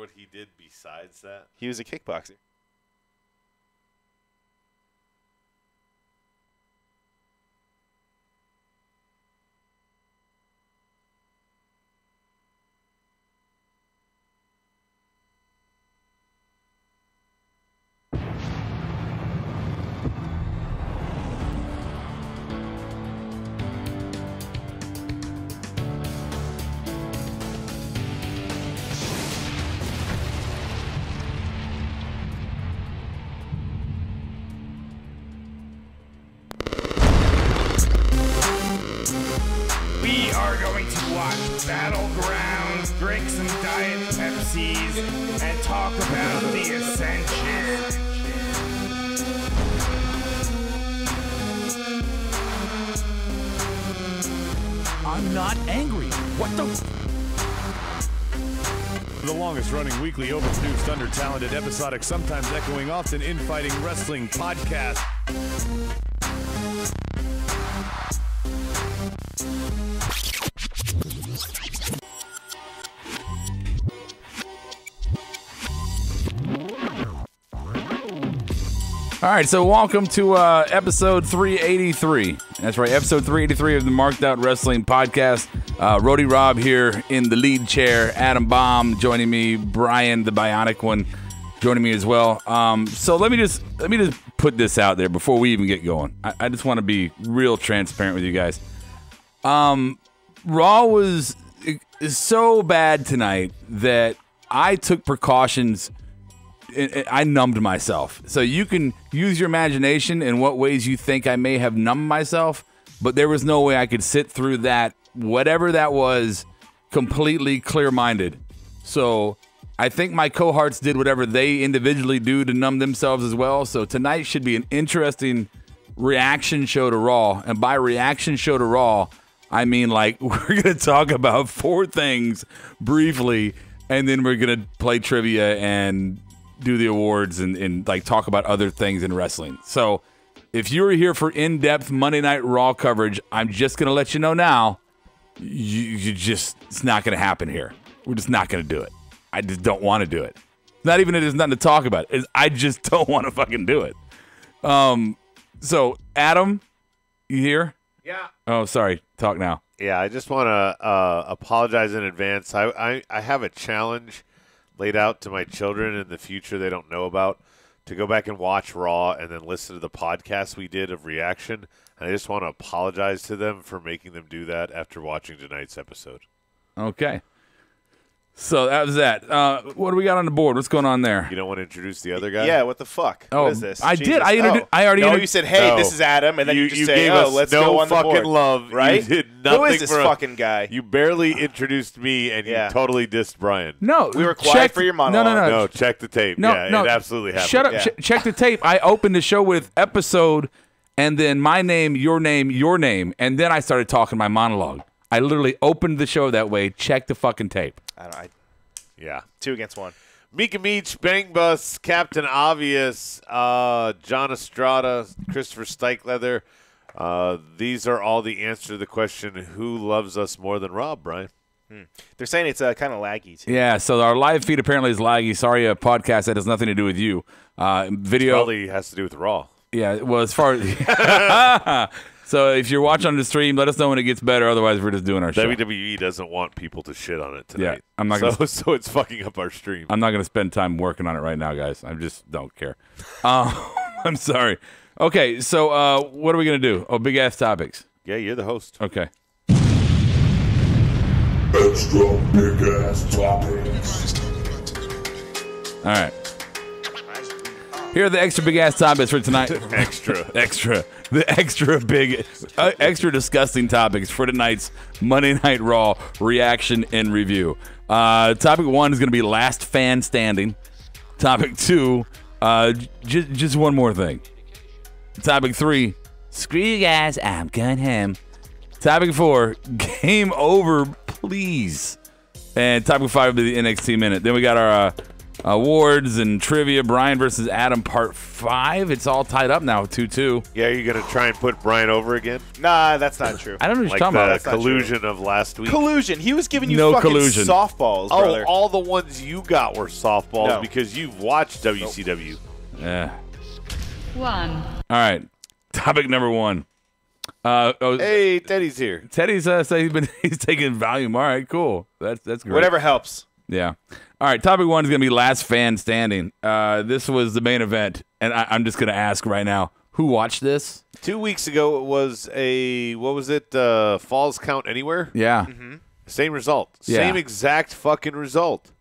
what he did besides that? He was a kickboxer. We are going to watch Battlegrounds, drink some Diet Pepsis, and talk about the Ascension. I'm not angry. What the? The longest-running weekly overproduced, under-talented, episodic, sometimes echoing, often infighting wrestling podcast. All right, so welcome to episode 383. That's right, episode 383 of the Markedoutwrestling podcast. Rody Rob here in the lead chair. Adam Baum joining me. Bryan, the bionic one, joining me as well. So let me just put this out there before we even get going. I just want to be real transparent with you guys. Raw was so bad tonight that I took precautions. I numbed myself. So you can use your imagination in what ways you think I may have numbed myself, but there was no way I could sit through that, whatever that was, completely clear-minded. So I think my cohorts did whatever they individually do to numb themselves as well. So tonight should be an interesting reaction show to Raw. And by reaction show to Raw, I mean like we're going to talk about 4 things briefly, and then we're going to play trivia and do the awards and like talk about other things in wrestling. So if you were here for in-depth Monday Night Raw coverage, I'm just going to let you know now, it's not going to happen here. We're just not going to do it. I just don't want to do it. Not even that there's nothing to talk about. I just don't want to fucking do it. So Adam, you here? Yeah. Oh, sorry. Talk now. Yeah, I just want to apologize in advance. I have a challenge laid out to my children in the future they don't know about, to go back and watch Raw and then listen to the podcast we did of reaction. And I just want to apologize to them for making them do that after watching tonight's episode. Okay. So that was that. What do we got on the board? What's going on there? You don't want to introduce the other guy? Yeah, what the fuck? Oh, What is this? I Jesus. did. I already. No, you said, hey, No. this is Adam, and then you just say, gave oh, us let's no go on the fucking board. love. Right? You did nothing Who is this for fucking guy? You barely introduced me, and Yeah. you totally dissed Bryan. No, We were quiet for your monologue. No, check the tape. No, yeah, no. it absolutely happened. Shut up. Yeah. Check the tape. I opened the show with episode, and then my name, your name, your name, and then I started talking my monologue. I literally opened the show that way. Check the fucking tape. Yeah. 2 against 1. Mika Meach, Bang Bus, Captain Obvious, John Estrada, Christopher Stykeleather. These are all the answer to the question, who loves us more than Rob, Bryan? They're saying it's kind of laggy, too. Yeah, so our live feed apparently is laggy. Sorry, a podcast that has nothing to do with you. Video Probably has to do with Raw. Yeah, well, as far as so if you're watching on the stream, let us know when it gets better. Otherwise, we're just doing our show. WWE doesn't want people to shit on it tonight. Yeah, I'm not gonna. So it's fucking up our stream. I'm not going to spend time working on it right now, guys. I just don't care. I'm sorry. Okay, so what are we going to do? Oh, big ass topics. Yeah, you're the host. Okay. Extra big ass topics. All right. Here are the extra big ass topics for tonight. Extra. The extra big, extra disgusting topics for tonight's Monday Night Raw reaction and review. Topic 1 is going to be last fan standing. Topic 2, just one more thing. Topic 3, screw you guys, I'm going home. Topic 4, game over, please. And topic 5 will be the NXT minute. Then we got our Awards and trivia. Bryan versus Adam, part 5. It's all tied up now, 2-2. Yeah, are you going to try and put Bryan over again? Nah, that's not true. I don't know what you're Like talking about. the collusion of last week? Collusion. He was giving you No fucking collusion. softballs, Oh, brother. all the ones you got were softballs No. because you've watched WCW. Yeah. 1. All right. Topic number 1. Hey, Teddy's here. Teddy's saying he's taking Valium. All right, cool. That's great. Whatever helps. Yeah. All right. Topic 1 is going to be last fan standing. This was the main event, and I'm just going to ask right now, who watched this? 2 weeks ago, it was Falls Count Anywhere? Yeah. Same result. Yeah. Same exact fucking result.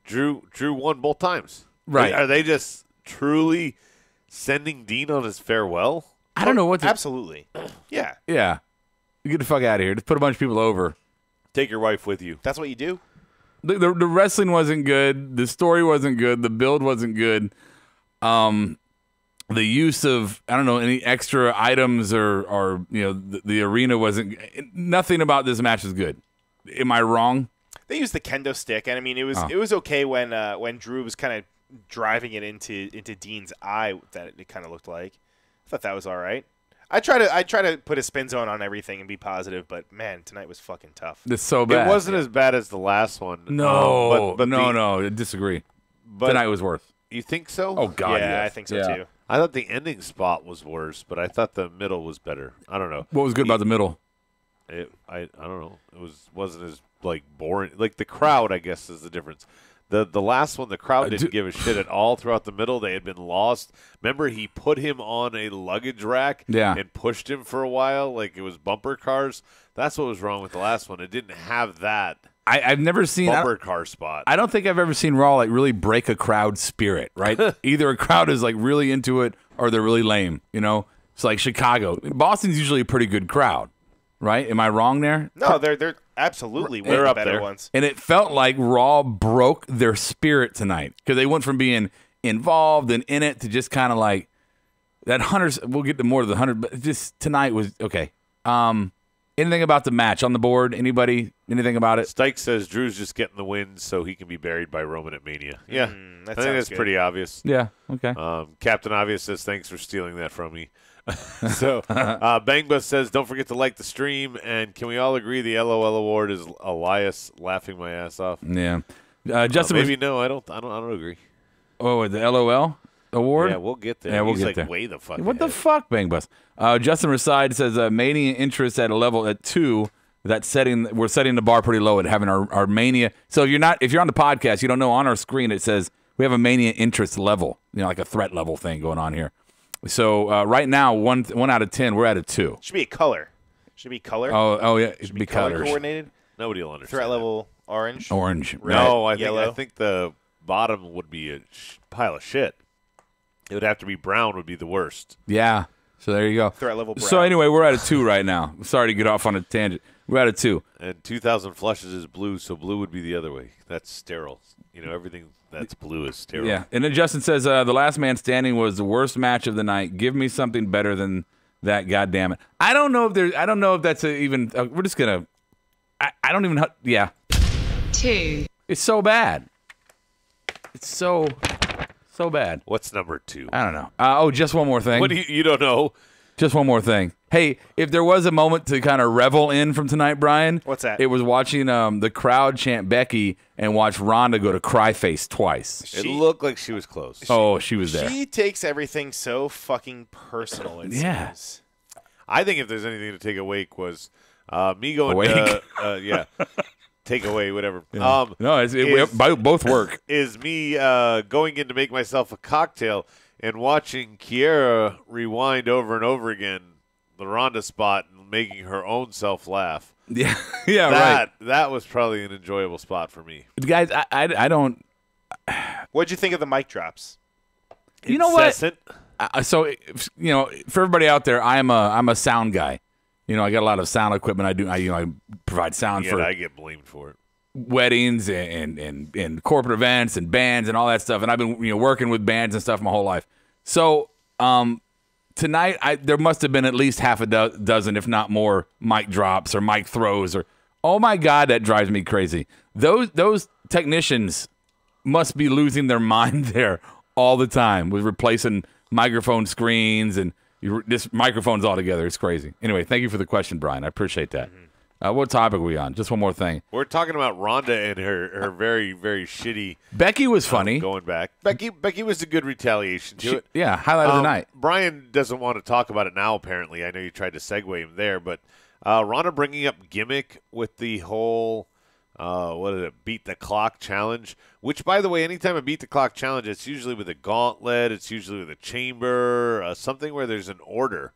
Drew won both times. Right. Are they just truly sending Dean on his farewell? I don't know what to... Absolutely. Yeah. Yeah. Get the fuck out of here. Just put a bunch of people over. Take your wife with you. That's what you do. The wrestling wasn't good. The story wasn't good. The build wasn't good. The use of, I don't know, any extra items or the arena wasn't... Nothing about this match is good. Am I wrong? They used the kendo stick, and I mean it was okay when Drew was kind of driving it into Dean's eye. That it kind of looked like. I thought that was all right. I try to put a spin zone on everything and be positive, but man, tonight was fucking tough. It's so bad. It wasn't as bad as the last one. No, but no, I disagree. But Tonight was worse. You think so? Oh God, yeah, yes. I think so Yeah. too. I thought the ending spot was worse, but I thought the middle was better. I don't know. What was good about the middle? I don't know. It wasn't as like boring. Like the crowd, I guess, is the difference. The last one, the crowd didn't give a shit at all throughout the middle. They had been lost. Remember, he put him on a luggage rack and pushed him for a while, like it was bumper cars. That's what was wrong with the last one. It didn't have that I've never seen bumper car spot. I don't think I've ever seen Raw like really break a crowd spirit, right? Either a crowd is like really into it or they're really lame, you know? It's like Chicago. Boston's usually a pretty good crowd, right? Am I wrong there? No, they're absolutely one of the better ones. And it felt like Raw broke their spirit tonight because they went from being involved and in it to just kind of like that Hunter's. We'll get to more of the Hunter, but just tonight was okay. Anything about the match on the board? Anybody? Anything about it? Stike says Drew's just getting the win so he can be buried by Roman at Mania. Yeah, I think that's good. pretty obvious. Yeah. Okay. Captain Obvious says, thanks for stealing that from me. So, Bangbus says, don't forget to like the stream. And can we all agree the LOL award is Elias laughing my ass off? Yeah. Justin, maybe no, I don't agree. Oh, the LOL award? Yeah, we'll get there. Yeah, we'll He's get like there. way the fuck What ahead. the fuck, Bangbus? Justin Reside says Mania interest at a level at 2. We're setting the bar pretty low at having our Mania. So if you're on the podcast, you don't know, on our screen it says we have a Mania interest level, like a threat level thing going on here. So right now, 1 out of 10, we're at a 2. Should be a color. Should be color. Oh yeah, it Should should be be color colors. coordinated. Nobody will understand. Threat that. level orange. Orange. Red, No, I yellow. think the bottom would be a pile of shit. It would have to be brown. Would be the worst. Yeah. So there you go. Threat level brown. So anyway, we're at a 2 right now. Sorry to get off on a tangent. We're at a 2. And 2,000 flushes is blue, so blue would be the other way. That's sterile. Everything that's blue is sterile. Yeah. And then Justin says the last man standing was the worst match of the night. Give me something better than that. God damn it. I don't know if that's even. We're just gonna. I don't even. Yeah. 2. It's so bad. It's so bad. What's number 2? I don't know. Just one more thing. What do you don't know? Just one more thing. Hey, if there was a moment to kind of revel in from tonight, Brian, What's that? It was watching the crowd chant Becky and watch Ronda go to cry face twice. It looked like she was close. She was there. She takes everything so fucking personal. It Yeah. seems. I think if there's anything to take awake was me going Awake? yeah. Take away, whatever. No, both work. Is me going in to make myself a cocktail and watching Kiera rewind over and over again the Ronda spot and making her own self laugh. Yeah, right. That was probably an enjoyable spot for me. Guys, I don't. What'd you think of the mic drops? You know what? Incessant. So for everybody out there, I'm a sound guy. I got a lot of sound equipment. I provide sound Yeah, for I get blamed for it. weddings and corporate events and bands and all that stuff. And I've been working with bands and stuff my whole life. So tonight there must have been at least half a dozen, if not more, mic drops or mic throws or. Oh my God, that drives me crazy. Those technicians must be losing their mind there all the time with replacing microphone screens and just microphones altogether. It's crazy. Anyway, thank you for the question, Brian. I appreciate that. What topic are we on? Just one more thing. We're talking about Ronda and her very, very shitty. Becky was funny. Going back. Becky was a good retaliation to it. Yeah, highlight of the night. Brian doesn't want to talk about it now, apparently. I know you tried to segue him there, but Ronda bringing up gimmick with the whole, beat the clock challenge, which, by the way, anytime I beat the clock challenge, it's usually with a gauntlet, it's usually with a chamber, something where there's an order.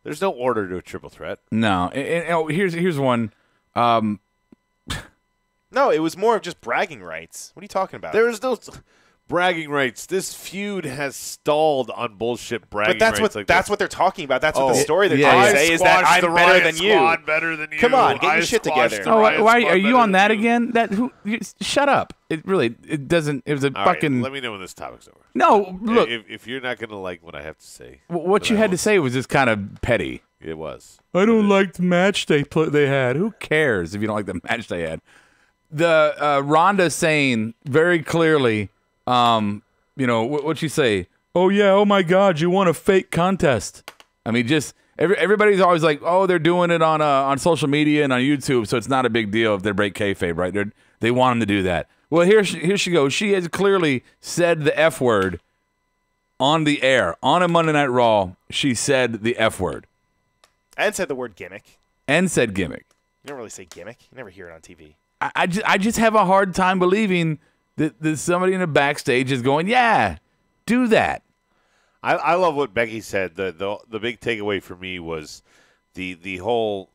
There's no order to a triple threat. No. Here's one. No, it was more of just bragging rights. What are you talking about? There is no bragging rights. This feud has stalled on bullshit bragging rights. But that's what they're talking about. That's what the story they're yeah, trying to say is that I'm better than you. Come on, get your shit together. Why are you on that again? Shut up. It doesn't. It was a fucking. Right, let me know when this topic's over. No, look. If you're not gonna like what I have to say, what you had to say was just kind of petty. It was. I don't like the match they had. Who cares if you don't like the match they had? The Ronda saying very clearly, what'd she say? Oh yeah, oh my God, you won a fake contest. I mean, just everybody's always like, oh, they're doing it on social media and on YouTube, so it's not a big deal if they break kayfabe, right? They want them to do that. Well, here she goes. She has clearly said the F word on the air on a Monday Night Raw. She said the F word. And said the word gimmick. And said gimmick. You don't really say gimmick. You never hear it on TV. I just have a hard time believing that somebody in the backstage is going, yeah, do that. I love what Becky said. The big takeaway for me was the whole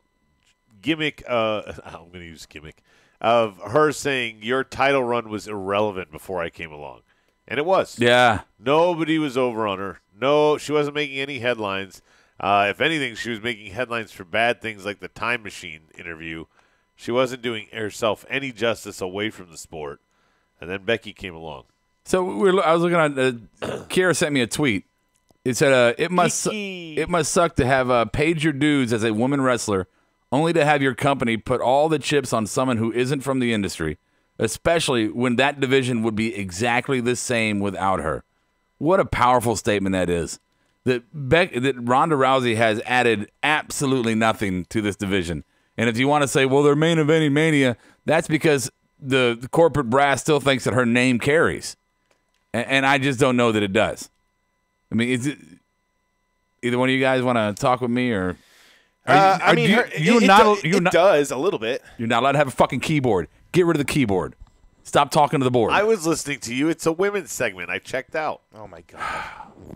gimmick. I'm going to use gimmick of her saying your title run was irrelevant before I came along, and it was. Yeah, nobody was over on her. No, she wasn't making any headlines. If anything, she was making headlines for bad things like the Time Machine interview. She wasn't doing herself any justice away from the sport. And then Becky came along. So I was looking at Kiera sent me a tweet. It said, "It must suck to have paid your dues as a woman wrestler, only to have your company put all the chips on someone who isn't from the industry, especially when that division would be exactly the same without her." What a powerful statement that is. That Ronda Rousey has added absolutely nothing to this division. And if you want to say, well, they're main eventing Mania, that's because the corporate brass still thinks that her name carries. And I just don't know that it does. I mean, is it either one of you guys want to talk with me or? It does a little bit. You're not allowed to have a fucking keyboard. Get rid of the keyboard. Stop talking to the board. I was listening to you. It's a women's segment. I checked out. Oh my God.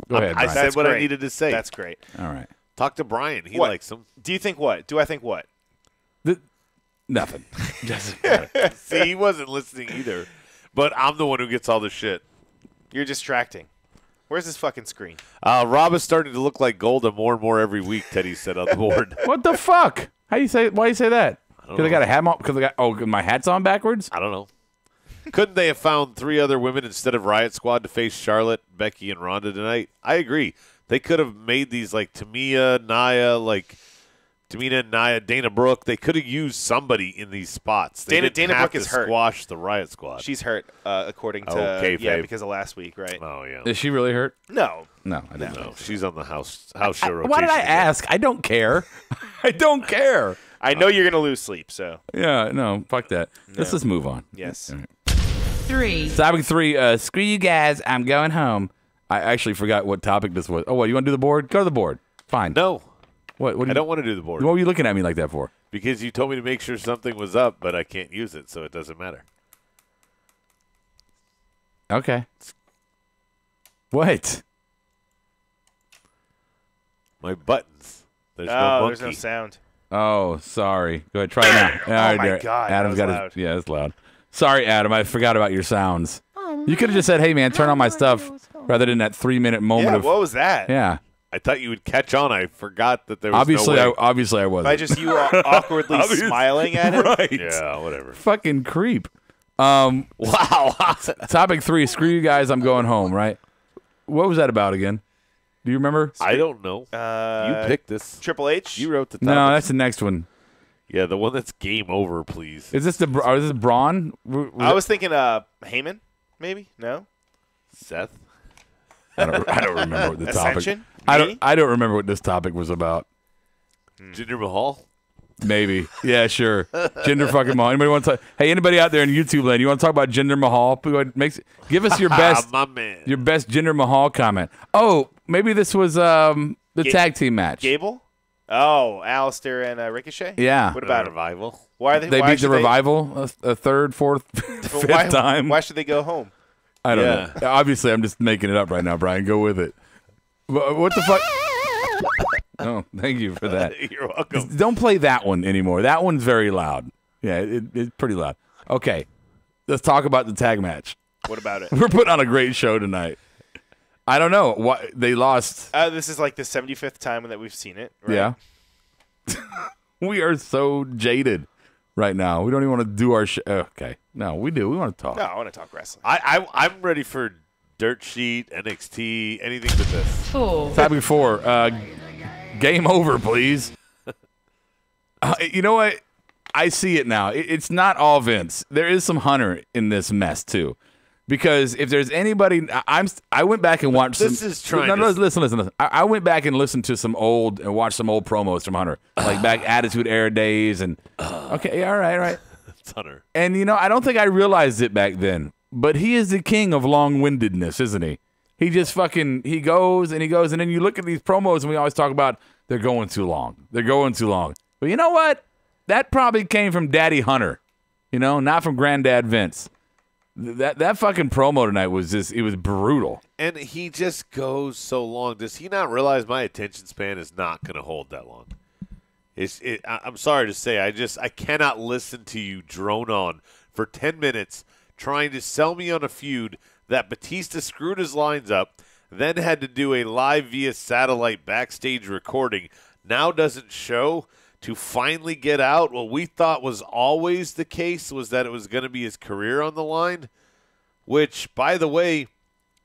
Go ahead, Brian. I said what I needed to say. That's great. All right. Talk to Brian. He likes him. Do you think what? Do I think what? Nothing. See, he wasn't listening either. But I'm the one who gets all the shit. You're distracting. Where's this fucking screen? Rob is starting to look like Golda more and more every week, Teddy said on the board. What the fuck? Why do you say that? Because I got a hat on? Because my hat's on backwards? I don't know. Couldn't they have found 3 other women instead of Riot Squad to face Charlotte, Becky, and Ronda tonight? I agree. They could have made these like Tamina, Nia, Dana Brooke. They could have used somebody in these spots. They Dana Brooke is hurt. Squash the Riot Squad. She's hurt, according to because of last week, right? Oh yeah. Is she really hurt? No, I didn't know. She's on the house show rotation. Why did I ask? I don't care. I don't care. I know you're gonna lose sleep, so yeah, no, fuck that. No. Let's just move on. Yes. 3. Topic 3. Screw you guys. I'm going home. I actually forgot what topic this was. Oh, what? You want to do the board? Go to the board. Fine. No. What I don't want to do the board. What were you looking at me like that for? Because you told me to make sure something was up, but I can't use it, so it doesn't matter. Okay. What? My buttons. There's no monkey. There's no sound. Oh, sorry. Go ahead. Try it now. Oh, my God. Adam's got loud. Yeah, it's loud. Sorry, Adam. I forgot about your sounds. You could have just said, hey, man, turn on my stuff, rather than that 3-minute moment of. What was that? Yeah. I thought you would catch on. I forgot that there was obviously, no way. Obviously, I wasn't. By just you awkwardly smiling at it? Right. Yeah, whatever. Fucking creep. Wow. Topic 3, screw you guys, I'm going home, right? What was that about again? Do you remember? I don't know. You picked this. Triple H? You wrote the topic. No, that's the next one. Yeah, the one that's game over, please. Is this Braun? I was thinking Heyman, Maybe? No? Seth? I don't remember what the topic. Ascension? I don't remember what this topic was about. Jinder Mahal? Maybe. Yeah, sure. Jinder fucking Mahal. Anybody want to talk? Hey, anybody out there in YouTube land, you want to talk about Jinder Mahal? Give us your best my man. your best Jinder Mahal comment. Oh, maybe this was the tag team match. Gable? Oh, Alistair and Ricochet? Yeah. What about it? Revival? Why are They beat the Revival a third, fourth, fifth time. Why should they go home? I don't know. Obviously, I'm just making it up right now, Brian. Go with it. What the fuck? Oh, thank you for that. You're welcome. Don't play that one anymore. That one's very loud. Yeah, it's pretty loud. Okay, let's talk about the tag match. What about it? We're putting on a great show tonight. I don't know. Why they lost. This is like the 75th time that we've seen it. Right? Yeah. We are so jaded right now. We don't even want to do our show. Okay. No, we do. We want to talk. No, I want to talk wrestling. I'm ready for Dirt Sheet, NXT, anything but this. 4, Topic 4. Game over, please. You know what? I see it now. It's not all Vince. There is some Hunter in this mess too, because if there's anybody, I went back and watched. Listen. I went back and listened to some old and watched some old promos from Hunter, like back Attitude Era days, and okay, yeah, all right. It's Hunter. And I don't think I realized it back then, but he is the king of long-windedness, isn't he? He just he goes, and then you look at these promos, and we always talk about they're going too long. They're going too long. But you know what? That probably came from Daddy Hunter, not from Granddad Vince. That fucking promo tonight was it was brutal. And he just goes so long. Does he not realize my attention span is not going to hold that long? I'm sorry to say, I cannot listen to you drone on for 10 minutes trying to sell me on a feud that Bautista screwed his lines up, then had to do a live via satellite backstage recording, now doesn't show, to finally get out. What we thought was always the case was that it was going to be his career on the line, which, by the way,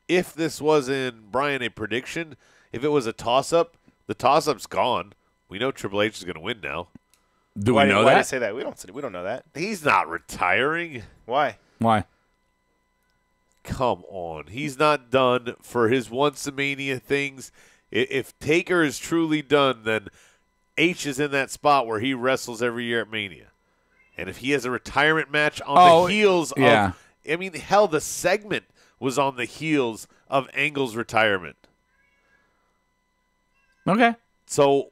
if this wasn't, Bryan, a prediction, if it was a toss-up, the toss-up's gone. We know Triple H is going to win now. Do we know why that? Did I say that? We don't know that. He's not retiring. Why? Why? Come on. He's not done for his once-a-mania things. If Taker is truly done, then H is in that spot where he wrestles every year at Mania. And if he has a retirement match on the heels of, hell, the segment was on the heels of Angle's retirement. Okay. So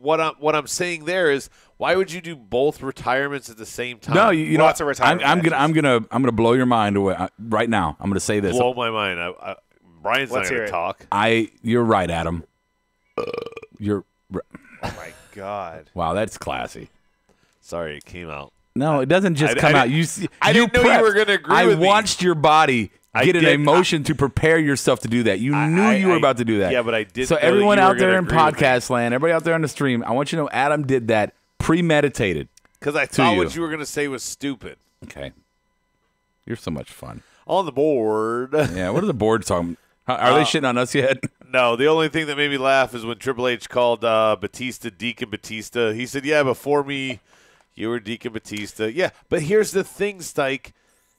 what I'm saying there is, why would you do both retirements at the same time? No, you know, Lots of retirement I'm gonna blow your mind away right now. I'm gonna say this. Blow my mind. Brian's Let's not hear gonna it. talk. You're right, Adam. You're. Oh my God. Wow, that's classy. Sorry, it came out. No, it doesn't just come out. You see, I didn't know you were gonna agree with me. I watched your body get an did. emotion to prepare yourself to do that. You knew you were about to do that. Yeah, but I did. So know that everyone you were out there gonna in agree with me. podcast land, everybody out there on the stream, I want you to know Adam did that premeditated. Because I thought what you were going to say was stupid. Okay. You're so much fun. On the board. Yeah, what are the boards talking? Are they shitting on us yet? No, the only thing that made me laugh is when Triple H called Bautista Deacon Bautista. He said, yeah, before me, you were Deacon Bautista. Yeah, but here's the thing, Stike.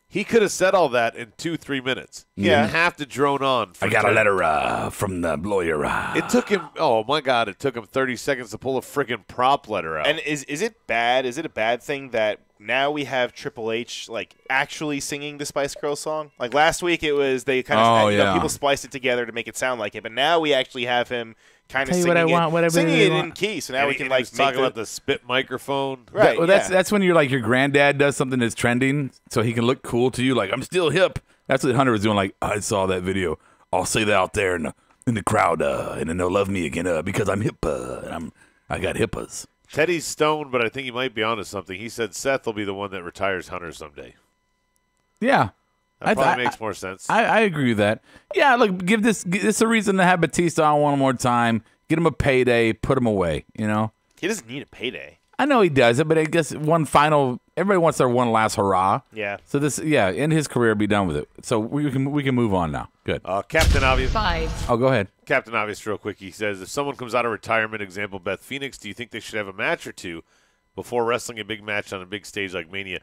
He could have said all that in 2-3 minutes. He didn't have to drone on. I got a letter from the lawyer. It took him, oh, my God, it took him 30 seconds to pull a freaking prop letter out. And is it bad? Is it a bad thing that now we have Triple H like actually singing the Spice Girls song? Like last week, it was they kind of people spliced it together to make it sound like it, but now we actually have him kind of singing it in key. So now we can like talk about the spit microphone. Right. That's when you're like your granddad does something that's trending, so he can look cool to you. Like I'm still hip. That's what Hunter was doing. Like I saw that video. I'll say that out there in the crowd, and then they'll love me again because I'm hip. I got hippas. Teddy's stoned, but I think he might be onto something. He said Seth will be the one that retires Hunter someday. Yeah. That probably makes more sense. I agree with that. Yeah, look, give this a reason to have Bautista on one more time. Get him a payday. Put him away, you know? He doesn't need a payday. I know he does it, but I guess everybody wants their one last hurrah. Yeah. So end his career, be done with it. So we can move on now. Good. Captain Obvious. 5, Oh, go ahead. Captain Obvious, real quick. He says, if someone comes out of retirement, example Beth Phoenix, do you think they should have a match or two before wrestling a big match on a big stage like Mania?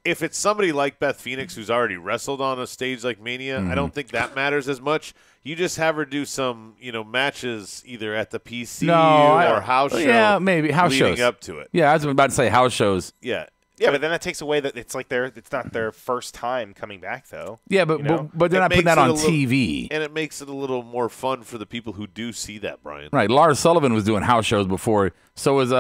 if it's somebody like Beth Phoenix who's already wrestled on a stage like Mania, I don't think that matters as much. You just have her do some, matches either at the PC or house show. Yeah, maybe house leading shows up to it. Yeah, I was about to say house shows. Yeah. Yeah, but then that takes away that it's not their first time coming back though. Yeah, but they're not putting that on TV. And it makes it a little more fun for the people who do see that, Brian. Right. Lars Sullivan was doing house shows before. So was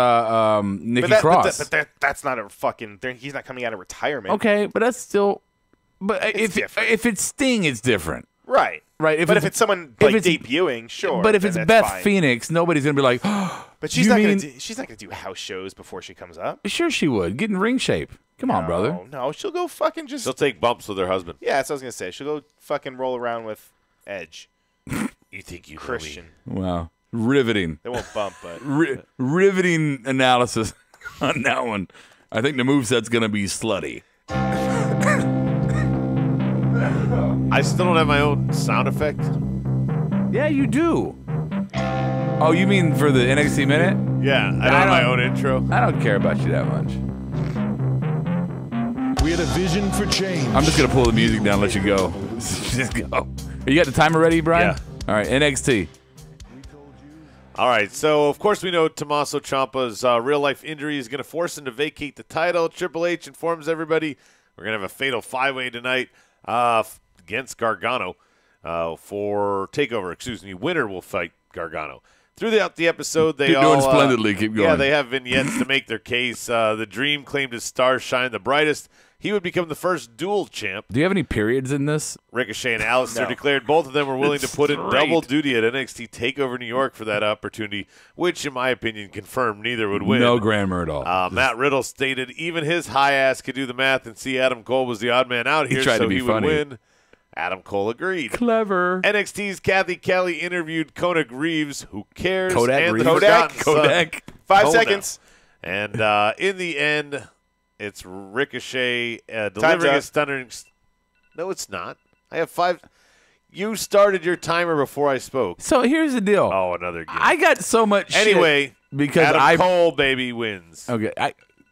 Nikki Cross. But that's not a fucking. He's not coming out of retirement. Okay, but that's still. But It's different. if it's Sting, it's different. Right. Right. If it's someone debuting, sure. But if it's then Beth that's fine. Phoenix, nobody's gonna be like, But she's not gonna do house shows before she comes up. Sure, she would. Get in ring shape. Come on, brother. No, she'll go fucking just. She'll take bumps with her husband. Yeah, that's what I was gonna say. She'll go fucking roll around with Edge. You think you Christian? Wow, riveting. They won't bump, but Riveting analysis on that one. I think the moveset's gonna be slutty. I still don't have my own sound effect. Yeah, you do. Oh, you mean for the NXT minute? Yeah, I don't have my own intro. I don't care about you that much. We had a vision for change. I'm just gonna pull the music down, and let you go. Just go. You got the timer ready, Brian? Yeah. All right, NXT. All right, so of course we know Tommaso Ciampa's real-life injury is going to force him to vacate the title. Triple H informs everybody we're going to have a fatal five-way tonight against Gargano for TakeOver. Excuse me, winner will fight Gargano. Throughout the episode, they Keep all doing splendidly. Keep going. Yeah, they have vignettes to make their case. The Dream claimed his stars shine the brightest. He would become the first dual champ. Do you have any periods in this? Ricochet and Alistair declared both of them were willing to put in double duty at NXT TakeOver New York for that opportunity, which, in my opinion, confirmed neither would win. No grammar at all. Matt Riddle stated even his high ass could do the math and see Adam Cole was the odd man out here, tried so to be he funny. would win. Adam Cole agreed. Clever. NXT's Kathy Kelly interviewed Kodak Reeves, who cares, Kodak and Reeves. the Forgotten Son. Kodak. 5 Kona. seconds. And in the end, it's Ricochet delivering a stunning. No, it's not. I have 5. You started your timer before I spoke. So here's the deal. Oh, another game. I got so much Anyway, shit because Adam Cole, baby, wins. Okay,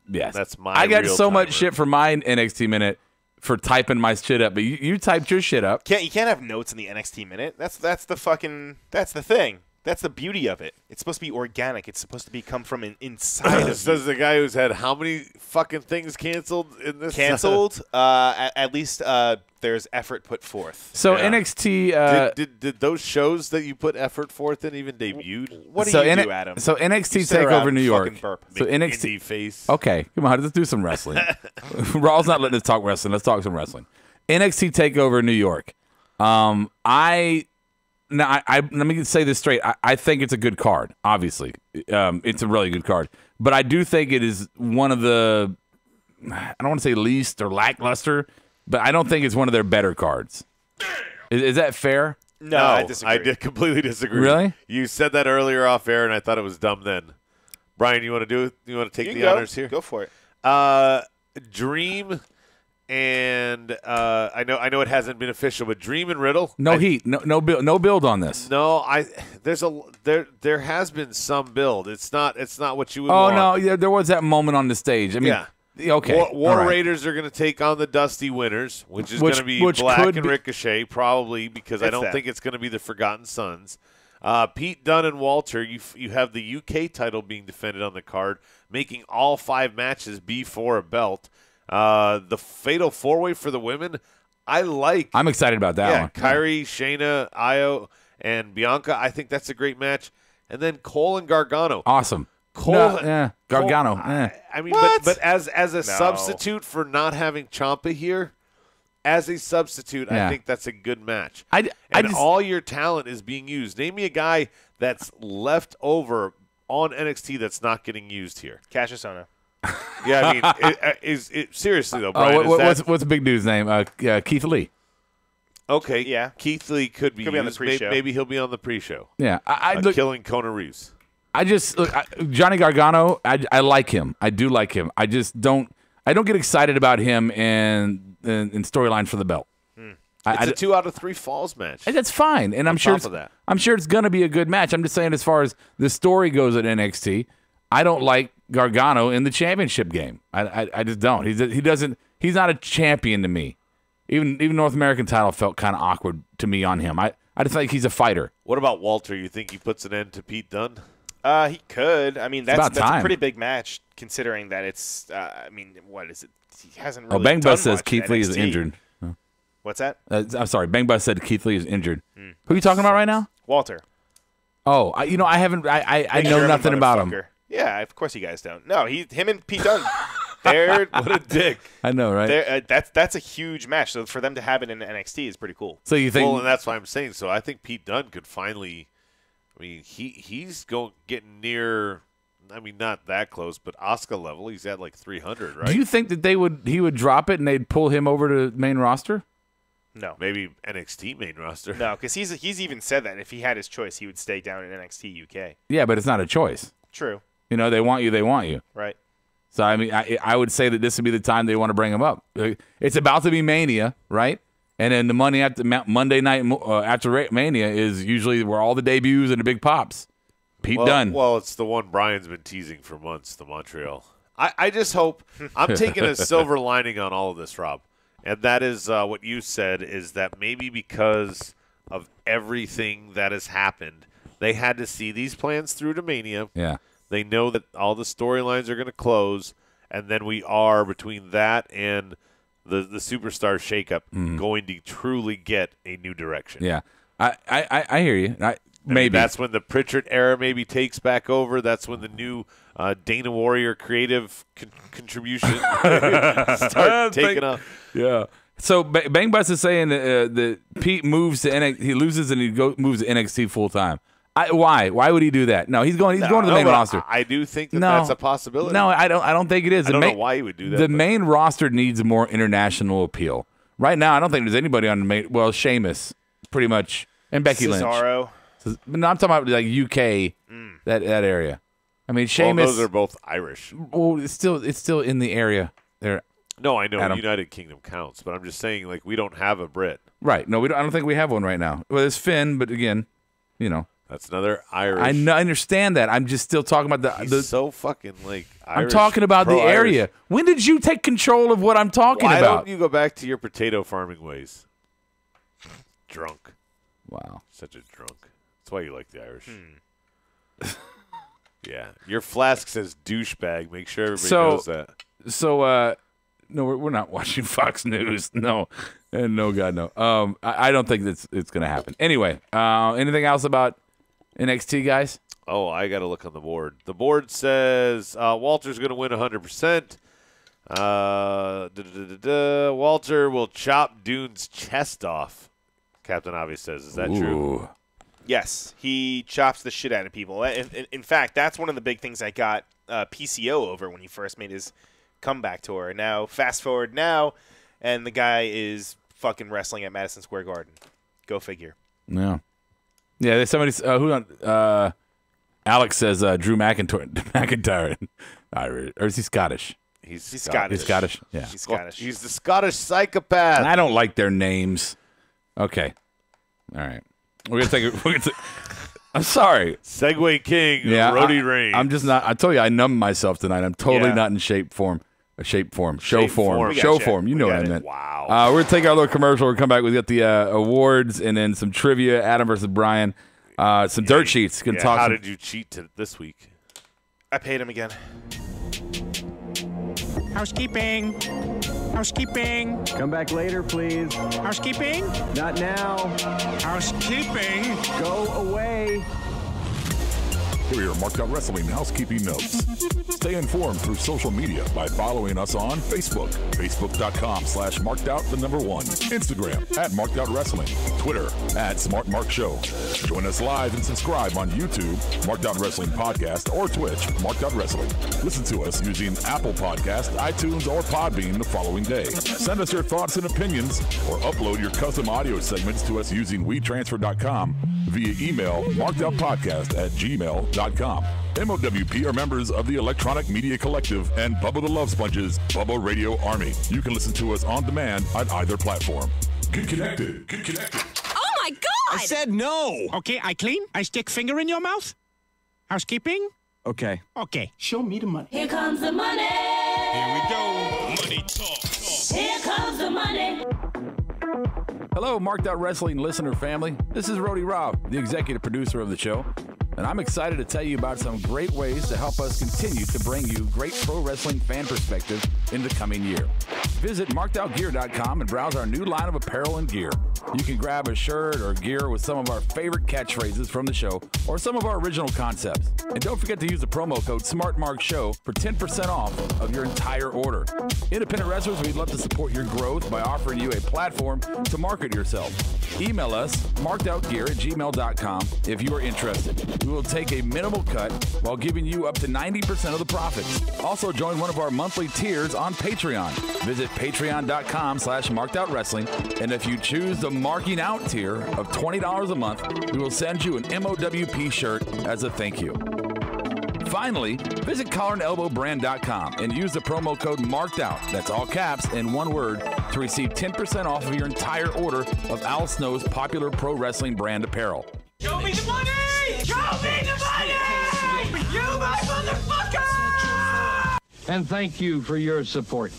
yes. That's my I got real so much timer. shit for my NXT minute for typing my shit up, but you typed your shit up. You can't have notes in the NXT minute. That's the thing. That's the beauty of it. It's supposed to be organic. It's supposed to come from inside of you. Says the guy who's had how many fucking things canceled in this? Canceled. At least there's effort put forth. So Yeah. NXT. Did those shows that you put effort forth in even debuted? What do so you do, Adam? So NXT You sit around TakeOver New and York. fucking burp. So Big NXT. indie face. Okay, come on, let's do some wrestling. Raw's not letting us talk wrestling. Let's talk some wrestling. NXT TakeOver New York. Let me say this straight. I think it's a good card. Obviously, it's a really good card. But I do think it is one of the. I don't want to say least or lackluster, but I don't think it's one of their better cards. Is that fair? No, I disagree. I did completely disagree. Really? You said that earlier off air, and I thought it was dumb then. Brian, you want to do it? You want to take You the can honors here? Go for it. Dream and I know it hasn't been official, but Dream and Riddle. No heat. No build on this. No, there has been some build. It's not what you would Oh want. no, yeah, there was that moment on the stage. I mean, Yeah. okay. War all right. Raiders are going to take on the Dusty Winners, which is Which- going to be which Black could and be- Ricochet, probably because I It's don't that. think it's going to be the Forgotten Sons. Pete Dunne and Walter, you have the UK title being defended on the card, making all 5 matches be for a belt. The Fatal 4-Way for the women, I like. I'm excited about that one. Kairi, Shayna, Io, and Bianca. I think that's a great match. And then Cole and Gargano. Awesome. Cole, No, yeah. Gargano. Cole, eh. I mean, What? but as a substitute for not having Ciampa here, as a substitute, Yeah. I think that's a good match. I And just- all your talent is being used. Name me a guy that's left over on NXT that's not getting used here. Cassius Ohno. Yeah, I mean, seriously though, Brian? What's the big dude's name? Keith Lee. Okay, Yeah. Keith Lee could be on the used. pre-show. Maybe he'll be on the pre-show. Yeah, I look. Killing Kona Reeves. I just look. Johnny Gargano. I like him. I do like him. I just don't. I don't get excited about him in storyline for the belt. It's a 2 out of 3 falls match. And that's fine, and I'm sure top of that. I'm sure it's going to be a good match. I'm just saying, as far as the story goes at NXT, I don't like Gargano in the championship game. I just don't. He doesn't. he's not a champion to me. Even North American title felt kind of awkward to me on him. I just think he's a fighter. What about Walter? You think he puts an end to Pete Dunne? He could. I mean, that's time. a pretty big match considering that it's. I mean, what is it? He hasn't really. Bang done Bus says much Keith in Lee is NXT. injured. What's that? I'm sorry. Bang Bus said Keith Lee is injured. Who are you talking about right now? Walter. Oh, I haven't. I Big know German nothing about him. motherfucker. Yeah, of course you guys don't. No, him and Pete Dunne. They're What a dick. I know, right? That's a huge match. So for them to have it in NXT is pretty cool. So you think? Well, and that's why I'm saying. So I think Pete Dunne could finally. I mean, he's getting near. I mean, not that close, but Asuka level. He's at like 300, right? Do you think that he would drop it and they'd pull him over to main roster? No, Maybe NXT main roster. no, because he's even said that if he had his choice, he would stay down in NXT UK. Yeah, but it's not a choice. True. You know, they want you. Right. So, I mean, I would say that this would be the time they want to bring him up. It's about to be Mania, right? And then the Monday night after Mania is usually where all the debuts and the big pops. Pete Dunne. Well, it's the one Brian's been teasing for months, the Montreal. I just hope – I'm taking a silver lining on all of this, Rob. And that is what you said is that maybe because of everything that has happened, they had to see these plans through to Mania. Yeah. They know that all the storylines are going to close, and then we are, between that and the superstar shakeup, going to truly get a new direction. Yeah. I hear you. Maybe. That's when the Pritchard era maybe takes back over. That's when the new Dana Warrior creative contribution start taking off. Yeah. So Bang Bus is saying that Pete moves to NXT. He loses and he moves to NXT full time. Why? Why would he do that? No, he's going to the main roster. I do think that's a possibility. No, I don't think it is. I don't know why he would do that. The main roster needs more international appeal. Right now, I don't think there's anybody on the main. Well, Sheamus, pretty much, and Becky Cesaro. Lynch. No, I'm talking about like UK, that area. I mean, Sheamus. Well, those are both Irish. Well, it's still in the area there. No, I know Adam. United Kingdom counts, but I'm just saying, like, we don't have a Brit. Right. No, we don't. I don't think we have one right now. Well, there's Finn, but again, you know. That's another Irish. I understand that. I'm just still talking about He's so fucking like Irish. I'm talking about the area. When did you take control of what I'm talking Why about? don't you go back to your potato farming ways? Drunk. Wow. Such a drunk. That's why you like the Irish. Yeah. Your flask says douchebag. Make sure everybody knows that. So, no, we're not watching Fox News. No. And no, God, no. I don't think it's going to happen. Anyway, anything else about NXT, guys? Oh, I got to look on the board. The board says Walter's going to win 100%. Walter will chop Dune's chest off. Captain Obvious says, is that true? Yes, he chops the shit out of people. In fact, that's one of the big things I got PCO over when he first made his comeback tour. Now, fast forward now, and the guy is fucking wrestling at Madison Square Garden. Go figure. Yeah. Yeah, there's somebody Alex says Drew McIntyre. Irish, or is he Scottish? He's Scottish. He's Scottish. Yeah. He's Scottish. He's the Scottish psychopath. And I don't like their names. Okay. All right. We're gonna take I'm sorry. Segway King, Yeah, Roddy Reigns. I'm just not. I told you I numbed myself tonight. I'm totally not in show form. You know what I meant. Wow. We're gonna take our little commercial. We'll come back. We got the awards and then some trivia. Adam versus Brian. Some dirt sheets. Can talk. How did you cheat this week? I paid him again. Housekeeping. Housekeeping. Come back later, please. Housekeeping. Not now. Housekeeping. Go away. Here are your Marked Out Wrestling housekeeping notes. Stay informed through social media by following us on Facebook, facebook.com/markedout1. Instagram @markedoutwrestling, Twitter @SmartMarkShow. Join us live and subscribe on YouTube, Marked Out Wrestling Podcast, or Twitch, Marked Out Wrestling. Listen to us using Apple Podcast, iTunes, or Podbean the following day. Send us your thoughts and opinions, or upload your custom audio segments to us using WeTransfer.com via email, markedoutpodcast@gmail.com. MOWP are members of the Electronic Media Collective and Bubba the Love Sponges, Bubba Radio Army. You can listen to us on demand on either platform. Get connected. Get connected. Oh my God! I said no. Okay, I clean. I stick finger in your mouth. Housekeeping. Okay. Okay. Show me the money. Here comes the money. Here we go. Money talk. Here comes the money. Hello, Marked Out Wrestling listener family. This is Rody Rob, the executive producer of the show, and I'm excited to tell you about some great ways to help us continue to bring you great pro wrestling fan perspective in the coming year. Visit markedoutgear.com and browse our new line of apparel and gear. You can grab a shirt or gear with some of our favorite catchphrases from the show or some of our original concepts. And don't forget to use the promo code SmartMarkShow for 10% off of your entire order. Independent wrestlers, we'd love to support your growth by offering you a platform to market yourself. Email us, markedoutgear@gmail.com, if you are interested. We will take a minimal cut while giving you up to 90% of the profits. Also, join one of our monthly tiers on Patreon. Visit patreon.com/markedoutwrestling, and if you choose the Marking Out tier of $20 a month, we will send you an MOWP shirt as a thank you. Finally, visit collarandelbowbrand.com and use the promo code MARKEDOUT, that's all caps and one word, to receive 10% off of your entire order of Al Snow's popular pro wrestling brand apparel. Show me the money! Show me the money! You my motherfucker! And thank you for your support.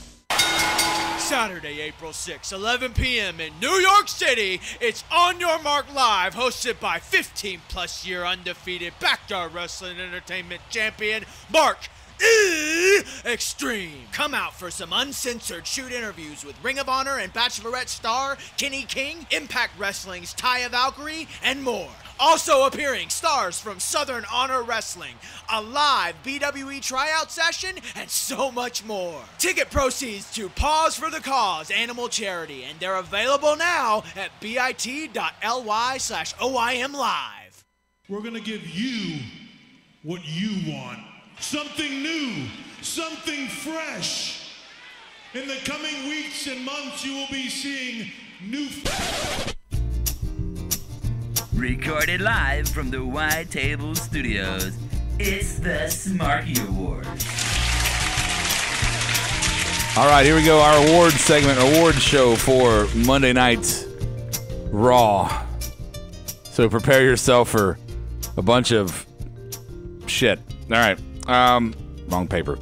Saturday, April 6, 11 p.m. in New York City, it's On Your Mark Live, hosted by 15-plus year undefeated Backyard Wrestling Entertainment champion, Mark E. Extreme. Come out for some uncensored shoot interviews with Ring of Honor and Bachelorette star Kenny King, Impact Wrestling's Taya Valkyrie, and more. Also appearing, stars from Southern Honor Wrestling, a live BWE tryout session, and so much more. Ticket proceeds to Pause for the Cause Animal Charity, and they're available now at bit.ly/OIM Live. We're going to give you what you want. Something new, something fresh. In the coming weeks and months, you will be seeing new... Recorded live from the White Table Studios, it's the Smarky Awards. All right, here we go. Our award segment, award show for Monday Night Raw. So prepare yourself for a bunch of shit. All right. Wrong paper.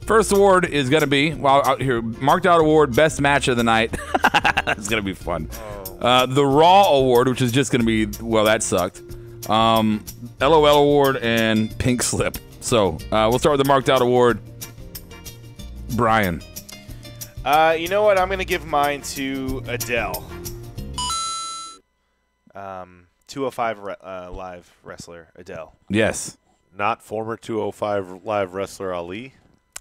First award is going to be, well, out here, Marked Out Award, Best Match of the Night. That's going to be fun. The Raw Award, which is just going to be, well, that sucked. LOL Award and Pink Slip. So we'll start with the Marked Out Award. Bryan. You know what? I'm going to give mine to Adele. 205 live wrestler, Adele. Yes. Not former 205 live wrestler Ali?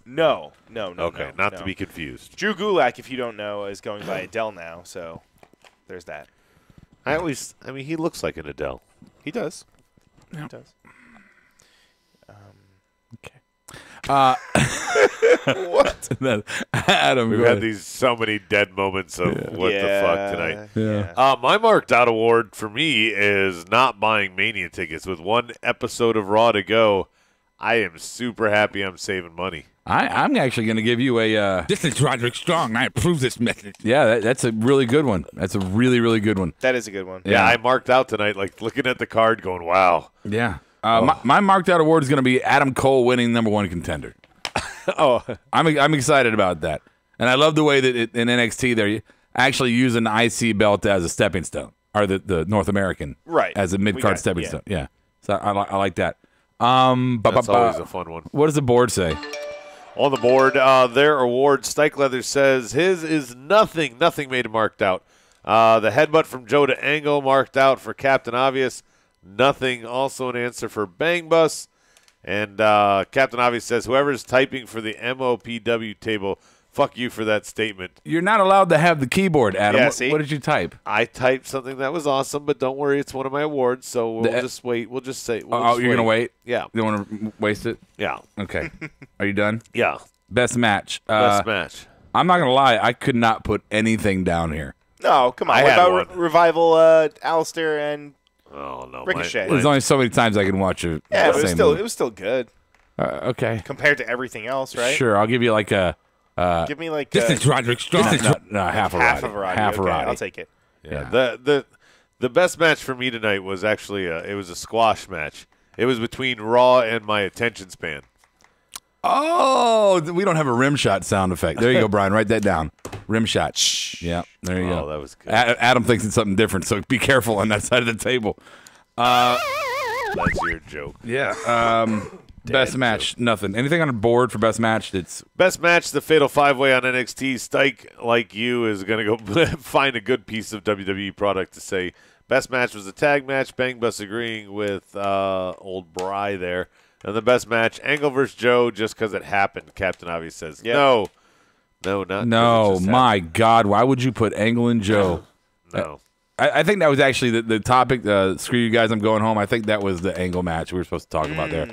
No. Okay, not to be confused. Drew Gulak, if you don't know, is going by Adele now, so there's that. I mean, he looks like an Adele. He does. Yeah. He does. Okay. What? Adam, we've had so many dead moments of what the fuck tonight. Yeah. My Marked Out Award for me is not buying Mania tickets. With one episode of Raw to go, I am super happy I'm saving money. I'm actually going to give you a... This is Roderick Strong. I approve this message. Yeah, that's a really good one. That's a really, really good one. That is a good one. Yeah, I marked out tonight, like looking at the card going, wow. Yeah. My Marked Out Award is going to be Adam Cole winning #1 contender. I'm excited about that. And I love the way that in NXT they're actually using the IC belt as a stepping stone, or the North American as a mid-card stepping stone. Yeah. So I like that. That's always a fun one. What does the board say? On the board, their award, Stike Leather says his is nothing made Marked Out. The headbutt from Joe to Angle marked out for Captain Obvious. Nothing, also an answer for Bang Bus. And Captain Obvious says, whoever's typing for the MOPW table, fuck you for that statement. You're not allowed to have the keyboard, Adam. Yeah, what did you type? I typed something that was awesome, but don't worry, it's one of my awards, so we'll just wait. We'll just say. You're going to wait? Yeah. You don't want to waste it? Yeah. Okay. Are you done? Yeah. Best match. Best match. I'm not going to lie. I could not put anything down here. No, come on. What about Revival, Alistair, and Ricochet? There's only so many times I can watch it. Yeah, but it was still good. Okay. Compared to everything else, right? Sure. I'll give you like a... give me like... This is Roderick Strong. No, half a Roddy. Half a Roddy. I'll take it. Yeah. The best match for me tonight was actually it was a squash match. It was between Raw and my attention span. Oh, we don't have a rim shot sound effect. There you go, Bryan. Write that down. Rim shot. Yeah, there you go. That was good. Adam thinks it's something different, so be careful on that side of the table. That's your joke. Yeah. Best match, nothing. Anything on the board for best match? It's best match, the Fatal 5-Way on NXT. Stike, like you, is going to go find a good piece of WWE product to say. Best match was a tag match. Bang Bus agreeing with old Bry there. And the best match, Angle versus Joe, just because it happened. Captain Obvious says, no, not no. My God, why would you put Angle and Joe? No. I think that was actually the topic. Screw you guys, I'm going home. I think that was the Angle match we were supposed to talk about there.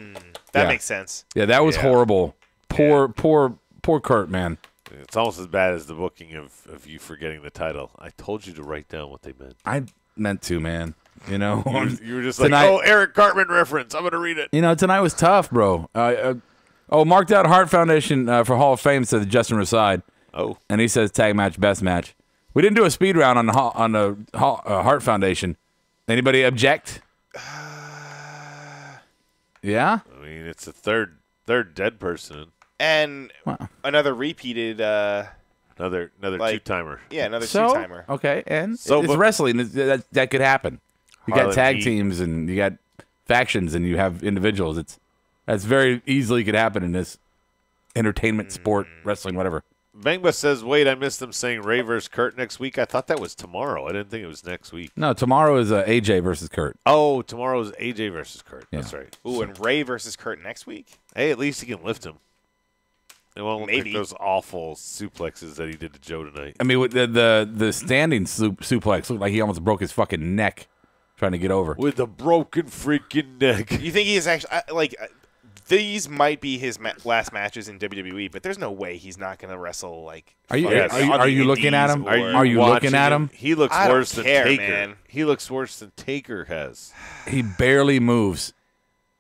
That makes sense. Yeah, that was horrible. Poor Kurt, man. It's almost as bad as the booking of you forgetting the title. I told you to write down what they meant. I meant to, man. You know, you were just tonight, like, Eric Cartman reference. I'm going to read it. You know, tonight was tough, bro. Marked out Hart Foundation for Hall of Fame, said Justin Raside. Oh. And he says tag match, best match. We didn't do a speed round on the Hart Foundation. Anybody object? Yeah? I mean, it's the third dead person. And another repeated... Another two-timer. Yeah, another two-timer. Okay, and it's wrestling. That could happen. You got tag teams, and you got factions, and you have individuals. That's very easily could happen in this entertainment, sport, wrestling, whatever. Bangba says, wait, I missed them saying Ray versus Kurt next week. I thought that was tomorrow. I didn't think it was next week. No, tomorrow is AJ versus Kurt. Oh, tomorrow is AJ versus Kurt. Yeah. That's right. Ooh, and Ray versus Kurt next week? Hey, at least he can lift him. It won't make those awful suplexes that he did to Joe tonight. I mean, with the standing suplex looked like he almost broke his fucking neck trying to get over. With a broken freaking neck. You think he is actually these might be his last matches in WWE, but there's no way he's not going to wrestle like. Are you looking at him? Are you looking at him? He looks worse than Taker. Man. He looks worse than Taker has. He barely moves.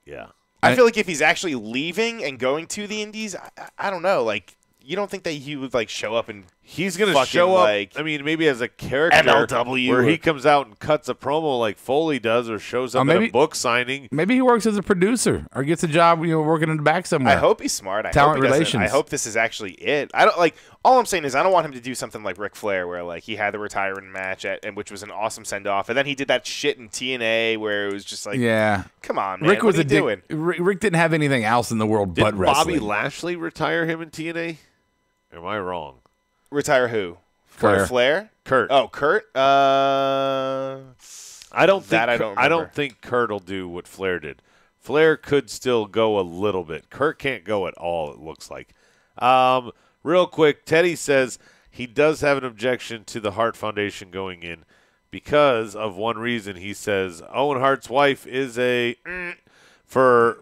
Yeah. I feel like if he's actually leaving and going to the Indies, I don't know. Like, you don't think that he would show up and he's going to show up? I mean, maybe as a character MLW, where he comes out and cuts a promo like Foley does, or shows up at a book signing. Maybe he works as a producer or gets a job, working in the back somewhere. I hope he's smart. Talent relations. I hope this is actually it. I don't all I'm saying is I don't want him to do something like Ric Flair, where he had the retirement match and which was an awesome send off, and then he did that shit in TNA where it was just come on, man. Rick was doing? Rick didn't have anything else in the world but wrestling. Did Bobby Lashley retire him in TNA? Am I wrong? Retire who? Flair? Kurt. Oh, Kurt? I don't think Kurt will do what Flair did. Flair could still go a little bit. Kurt can't go at all, it looks like. Real quick, Teddy says he does have an objection to the Hart Foundation going in because of one reason. He says Owen Hart's wife is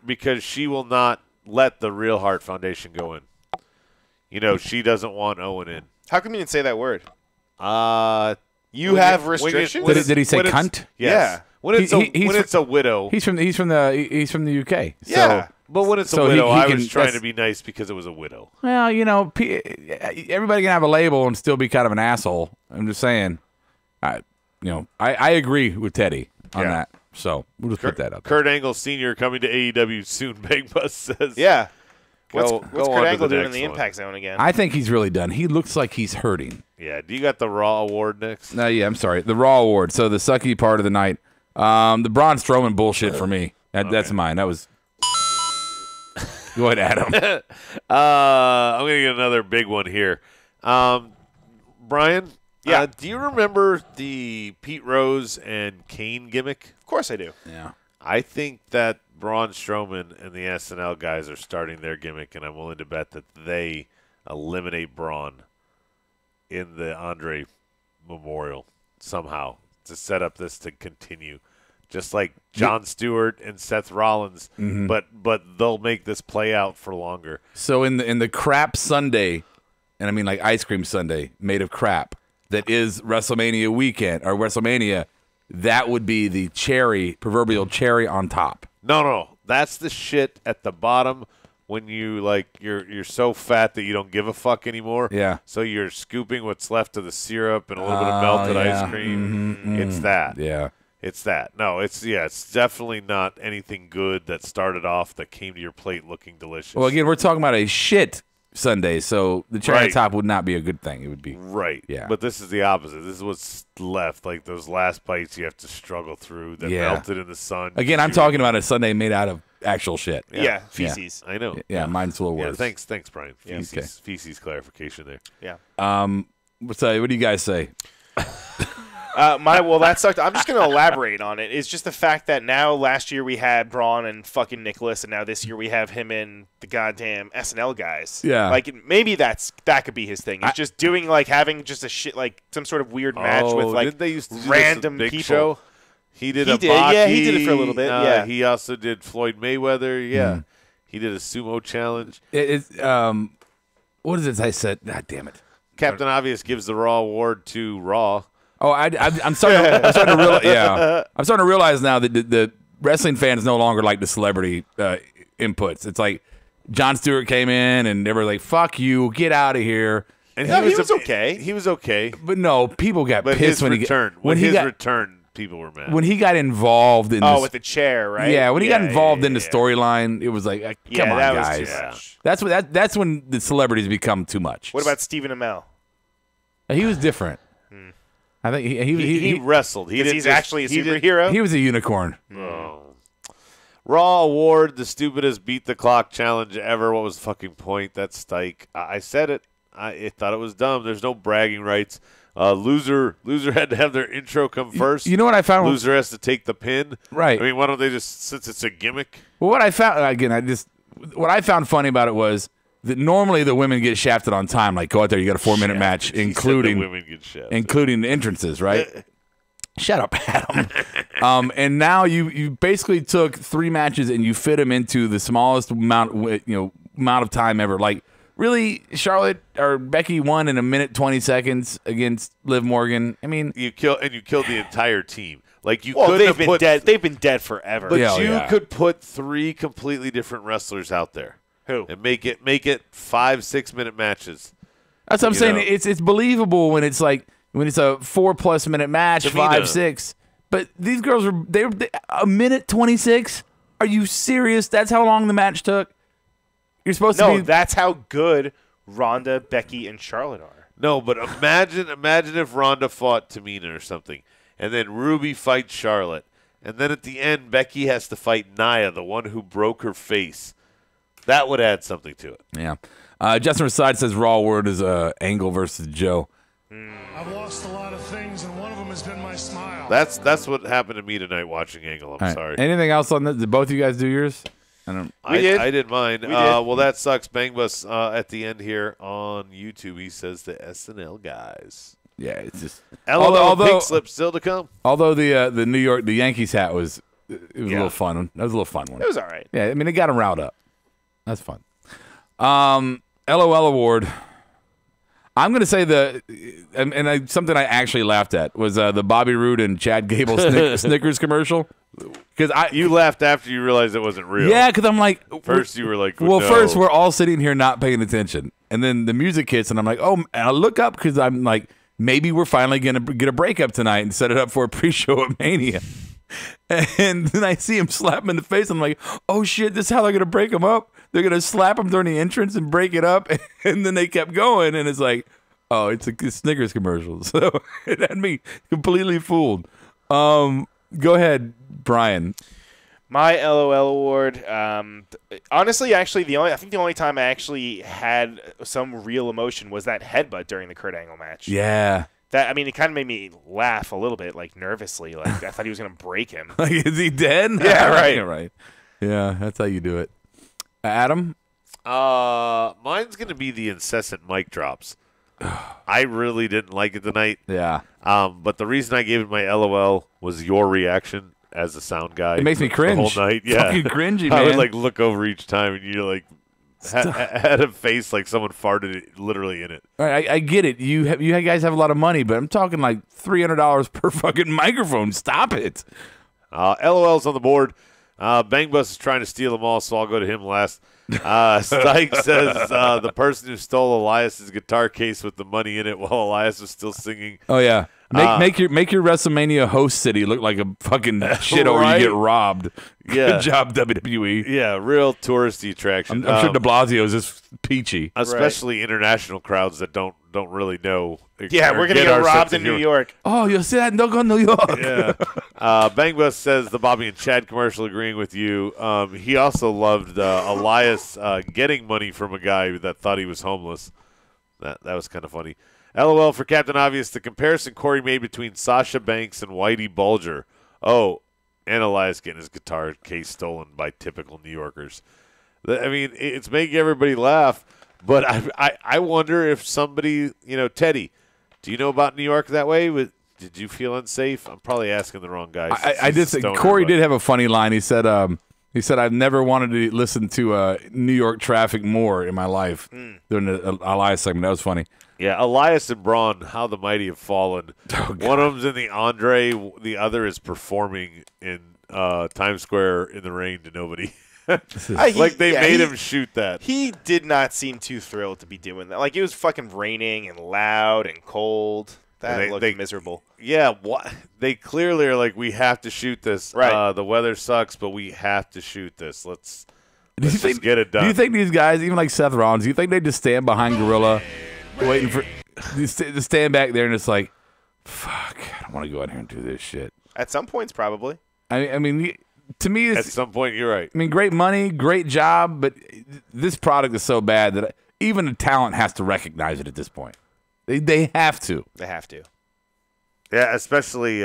because she will not let the real Hart Foundation go in. She doesn't want Owen in. How come you didn't say that word? You have restrictions? Did he say cunt? Yes. Yeah. When it's a widow. He's from the UK. Yeah. But when it's a widow, I was trying to be nice because it was a widow. Well, everybody can have a label and still be kind of an asshole. I'm just saying. I agree with Teddy on that. So we'll just put that up. Kurt Angle Sr. coming to AEW soon, Big Bus says. Yeah. What's Kurt Angle doing in the one. Impact Zone again? I think he's really done. He looks like he's hurting. Yeah. Do you got the Raw Award next? No, yeah, I'm sorry. The Raw Award. So the sucky part of the night. The Braun Strowman bullshit for me. That's mine. That was. Go ahead, Adam. I'm going to get another big one here. Brian? Yeah. Do you remember the Pete Rose and Kane gimmick? Of course I do. Yeah. I think that Braun Strowman and the SNL guys are starting their gimmick, and I'm willing to bet that they eliminate Braun in the Andre Memorial somehow to set up this to continue. Just like Jon Stewart and Seth Rollins, but they'll make this play out for longer. So in the crap sundae, and I mean like ice cream sundae made of crap, that is WrestleMania weekend or WrestleMania, that would be the proverbial cherry on top. No. That's the shit at the bottom when you're so fat that you don't give a fuck anymore. Yeah. So you're scooping what's left of the syrup and a little bit of melted ice cream. It's that. Yeah. It's that. No, it's definitely not anything good that started off that came to your plate looking delicious. Well, again, we're talking about a shit Sunday, so the cherry on Right. top would not be a good thing. It would be Right. Yeah. But this is the opposite. This is what's left. Like those last bites you have to struggle through that melted in the sun. Again, I'm talking about a Sunday made out of actual shit. Yeah, feces. I know. Yeah, mine's a little worse. Thanks, Brian. Feces clarification there. Yeah. What do you guys say? Well, that sucked. I'm just going to elaborate on it. It's just the fact that now last year we had Braun and fucking Nicholas, and now this year we have him and the goddamn SNL guys. Yeah. Like, maybe that could be his thing. It's just doing, like, having just a shit, like, some sort of weird match with, like, didn't they used to do this with random Big people. Show? He did a did, yeah, he did it for a little Baki. bit, yeah. He also did Floyd Mayweather. Yeah. He did a sumo challenge. What is it I said? God damn it. Captain Obvious gives the Raw award to Raw. Oh, I'm starting to realize. Yeah, I'm starting to realize now that the wrestling fans no longer like the celebrity inputs. It's like Jon Stewart came in and they were like, "Fuck you, get out of here." And he was okay. He was okay. But no, people got But pissed his when return, he got return, people were mad. when he got involved in. with the chair, right? Yeah, when he got involved in the storyline, it was like, come on, that was guys. too much. That's when the celebrities become too much. What about Stephen Amell? He was different. I think he wrestled. He's actually a superhero. He was a unicorn. Raw award, the stupidest beat the clock challenge ever. What was the fucking point? That's Stike. I said it. I thought it was dumb. There's no bragging rights. Loser had to have their intro come first. You know what I found? Loser has to take the pin. Right. I mean, why don't they just, since it's a gimmick? Well, what I found funny about it was that normally the women get shafted on time. Like, go out there, you got a 4-minute match, including women get shafted. including the entrances, right? Shut up, Adam. And now you basically took 3 matches and you fit them into the smallest amount of time ever. Like, really, Charlotte or Becky won in 1:20 against Liv Morgan. I mean, you killed the entire team. Like they've been dead. They've been dead forever. But could put 3 completely different wrestlers out there. Who? And make it 5-6 minute matches. That's what I'm saying. It's believable when it's like when it's a 4+ minute match, Tamina. 5-6. But these girls were they 1:26. Are you serious? That's how long the match took. You're supposed to be. No, that's how good Ronda, Becky, and Charlotte are. No, but imagine if Ronda fought Tamina or something, and then Ruby fights Charlotte, and then at the end Becky has to fight Nia, the one who broke her face. That would add something to it. Yeah. Justin Reside says Raw word is Angle versus Joe. I've lost a lot of things, and one of them has been my smile. That's what happened to me tonight watching Angle. I'm All right. sorry. Anything else on this? Did both of you guys do yours? I did mine. We did. Well, that sucks. Bang Bus at the end here on YouTube. He says the SNL guys. Yeah, it's just. Although pink slip still to come. Although the New York Yankees hat was a little fun. That was a little fun one. It was all right. Yeah, I mean it got him riled up. That's fun. LOL award. I'm going to say something I actually laughed at was the Bobby Roode and Chad Gable Snickers commercial. Because you laughed after you realized it wasn't real. Yeah, because I'm like, first you were like, well, no. first we're all sitting here not paying attention, and then the music hits, and I'm like, oh, and I look up because I'm like, maybe we're finally going to get a breakup tonight and set it up for a pre-show at Mania. And then I see him slap him in the face. I'm like, oh shit, this is how they're going to break him up. They're going to slap him during the entrance and break it up. And then they kept going, and it's like, oh, it's a Snickers commercial. So it had me completely fooled. Go ahead, Brian. My LOL award. Honestly, actually, I think the only time I actually had some real emotion was that headbutt during the Kurt Angle match. Yeah. It kind of made me laugh a little bit, like nervously. Like I thought he was going to break him. Like, is he dead? Yeah, right. Yeah, right. Yeah, that's how you do it. Adam? Mine's going to be the incessant mic drops. I really didn't like it tonight. Yeah. But the reason I gave it my LOL was your reaction as a sound guy. It makes me cringe. The whole night. Yeah. Fucking cringy, I man. would look over each time and you had a face like someone farted literally in it. All right, I get it. You guys have a lot of money, but I'm talking like $300 per fucking microphone. Stop it. LOL's on the board. Bang Bus is trying to steal them all, so I'll go to him last. Stike says the person who stole Elias's guitar case with the money in it while Elias was still singing. Oh, yeah. Make your WrestleMania host city look like a fucking shithole where you get robbed. Yeah. Good job, WWE. Yeah, real touristy attraction. I'm sure De Blasio is just peachy. Especially international crowds that don't really know. Yeah, we're going to get robbed in New York. Oh, you see that? Don't go to New York. Yeah. Bang Bus says the Bobby and Chad commercial agreeing with you. He also loved Elias getting money from a guy that thought he was homeless. That was kind of funny. LOL for Captain Obvious. The comparison Corey made between Sasha Banks and Whitey Bulger. Oh, and Elias getting his guitar case stolen by typical New Yorkers. I mean, it's making everybody laugh, but I wonder if somebody, Teddy, do you know about New York that way? Did you feel unsafe? I'm probably asking the wrong guy. I did say, Corey did have a funny line. He said, I've never wanted to listen to New York traffic more in my life during the Elias segment. That was funny. Yeah, Elias and Braun, how the mighty have fallen. One of them's in the Andre, the other is performing in Times Square in the rain to nobody. They made him shoot that. He did not seem too thrilled to be doing that. Like, it was fucking raining and loud and cold. That looked miserable. Yeah, they clearly are like, we have to shoot this. Right. The weather sucks, but we have to shoot this. Let's just get it done. Do you think these guys, even like Seth Rollins, do you think they just stand behind Gorilla waiting for to stand back there and it's like, fuck, I don't want to go out here and do this shit. At some points, probably. I mean, to me, at some point, you're right. I mean, great money, great job, but this product is so bad that even the talent has to recognize it at this point. They have to. They have to. Yeah, especially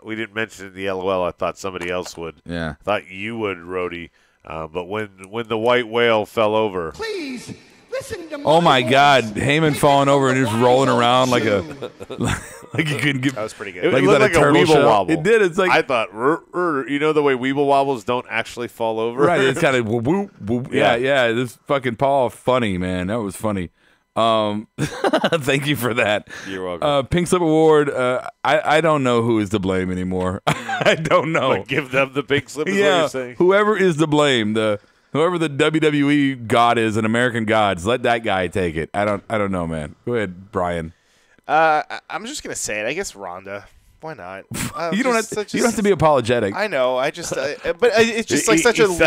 we didn't mention the LOL. I thought somebody else would. Yeah, I thought you would, Rhodey. But when the white whale fell over, please listen to oh my God, Heyman falling over and just rolling around like a like you couldn't get. That was pretty good. It looked like a Weeble wobble. It did. It's like I thought. You know the way Weeble wobbles don't actually fall over. Right. It's kind of whoop whoop. Yeah. This fucking Paul, funny man. That was funny. Thank you for that. You're welcome. Pink Slip Award. I don't know who is to blame anymore. I don't know. Like, give them the pink slip. Is what you're saying. Whoever is to blame, whoever the WWE god is, an American gods, let that guy take it. I don't know, man. Go ahead, Brian. I'm just gonna say it. I guess Ronda. Why not? You don't have to be apologetic. I know. I just, but it's just like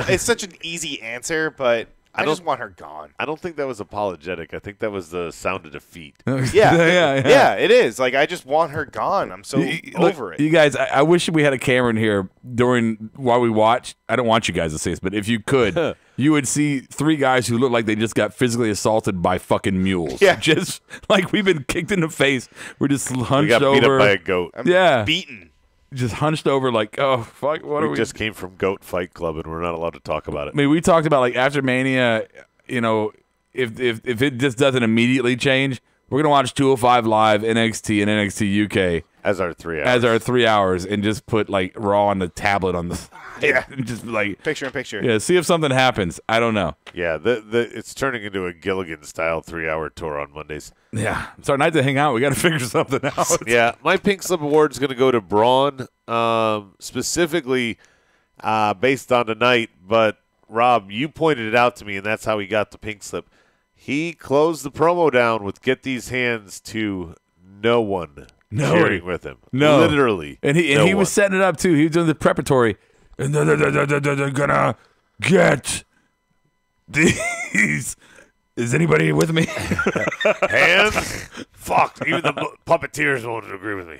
it's such an easy answer, but. I just want her gone. I don't think that was apologetic. I think that was the sound of defeat. Yeah, it is. Like, I just want her gone. I'm so over it. You guys, I wish we had a camera in here while we watch. I don't want you guys to see this, but if you could, you would see three guys who look like they just got physically assaulted by fucking mules. Yeah. Just like we've been kicked in the face. We're just hunched over. We got beat up by a goat. I'm beaten. Just hunched over like, oh, fuck, what are we? We just came from Goat Fight Club, and we're not allowed to talk about it. I mean, we talked about, like, after Mania, if it just doesn't immediately change, we're going to watch 205 Live, NXT, and NXT UK. As our 3 hours. As our 3 hours, and just put, like, Raw on the tablet on the side. Yeah. Just, like. Picture. Yeah, see if something happens. I don't know. Yeah, it's turning into a Gilligan-style 3-hour tour on Mondays. Yeah. It's our night to hang out. We got to figure something out. Yeah, my Pink Slip Award is going to go to Braun, specifically based on tonight. But, Rob, you pointed it out to me, and that's how he got the Pink Slip. He closed the promo down with "Get these hands" to no one cheering with him. No. Literally. And he was setting it up, too. He was doing the preparatory. And they're gonna get these. Is anybody with me? Hands? Fuck. Even the puppeteers won't agree with me.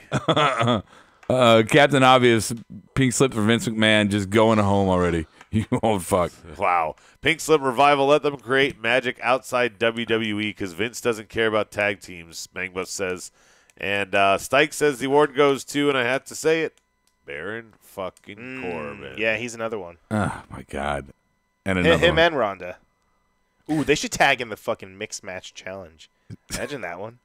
Captain Obvious, Pink Slip for Vince McMahon, just going home already. You old fuck. Wow. Pink Slip Revival, let them create magic outside WWE because Vince doesn't care about tag teams, Mangbus says. And Stike says the award goes to, and I have to say it, Baron fucking Corbin. Yeah, he's another one. Oh, my God. And another him one. and Ronda. Ooh, they should tag in the fucking mixed match challenge. Imagine that one.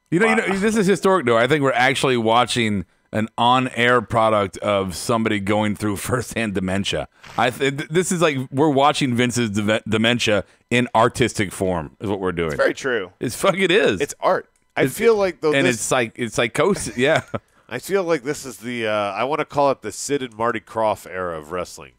You know, this is historic, though. I think we're actually watching an on-air product of somebody going through firsthand dementia. This is like we're watching Vince's dementia in artistic form is what we're doing. It's very true. It is. It's art. I feel like, though, and it's psychosis. Yeah. I feel like this is the I want to call it the Sid and Marty Krofft era of wrestling.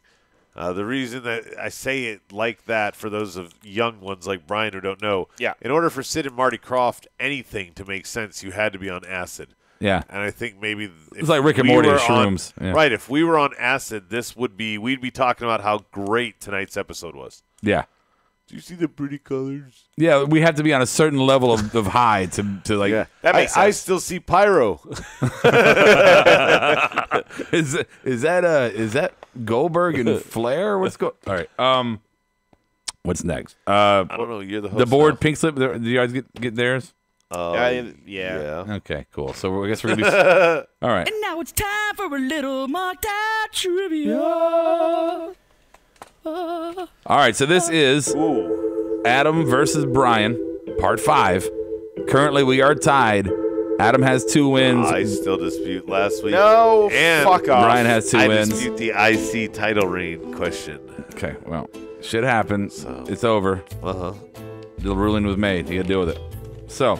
The reason that I say it like that for those of young ones like Brian who don't know, yeah. In order for Sid and Marty Krofft anything to make sense, you had to be on acid. Yeah. And I think maybe it's like Rick and Morty shrooms. Right. If we were on acid, we'd be talking about how great tonight's episode was. Yeah. Do you see the pretty colors? Yeah, we have to be on a certain level of high to like. Yeah. That makes sense. I still see pyro. Is that Goldberg and Flair? What's going? All right. What's next? I don't know. You're the host. The board now. pink slip. Do you guys get theirs? Yeah. Okay, cool. So I guess we're gonna do. All right. And now it's time for a little marked out trivia. All right. So this is Adam versus Bryan, part 5. Currently, we are tied. Adam has 2 wins. I still dispute last week. No, and fuck off. Bryan has 2 wins. I dispute the IC title reign question. Okay, well, shit happened. So. It's over. Uh-huh. The ruling was made. You got to deal with it. So,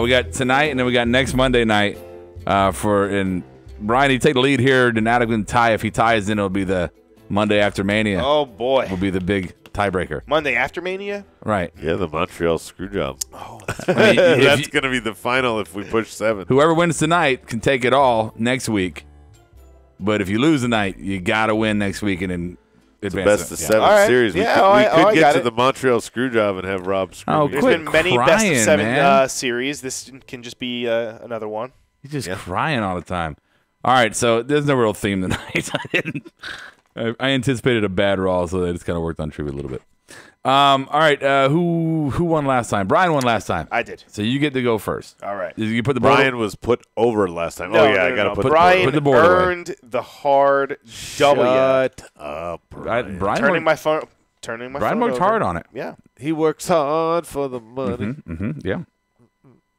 we got tonight, and then we got next Monday night and Bryan, he take the lead here. Then Adam can tie. If he ties, then it'll be the Monday after Mania. Oh, boy. Will be the big tiebreaker. Monday after Mania? Right. Yeah, the Montreal Screwjob. Oh. That's going to be the final if we push 7. Whoever wins tonight can take it all next week. But if you lose tonight, you got to win next week and then advance. Best of 7 right. series. We could get to the Montreal Screwjob and have Rob screw. Oh, There's quit been many crying, best of 7 man. series. This can just be another one. You're just crying all the time. All right, so there's no real theme tonight. I anticipated a bad Raw, so that just kind of worked on trivia a little bit. All right, who won last time? Bryan won last time. I did. So you get to go first. All right. You put the board Bryan was put over last time. No, I got to put Bryan the board away. earned the hard W. Shut up, Bryan. Bryan Turning worked, my phone. Turning my Bryan phone worked over. hard on it. Yeah. He works hard for the money. Yeah.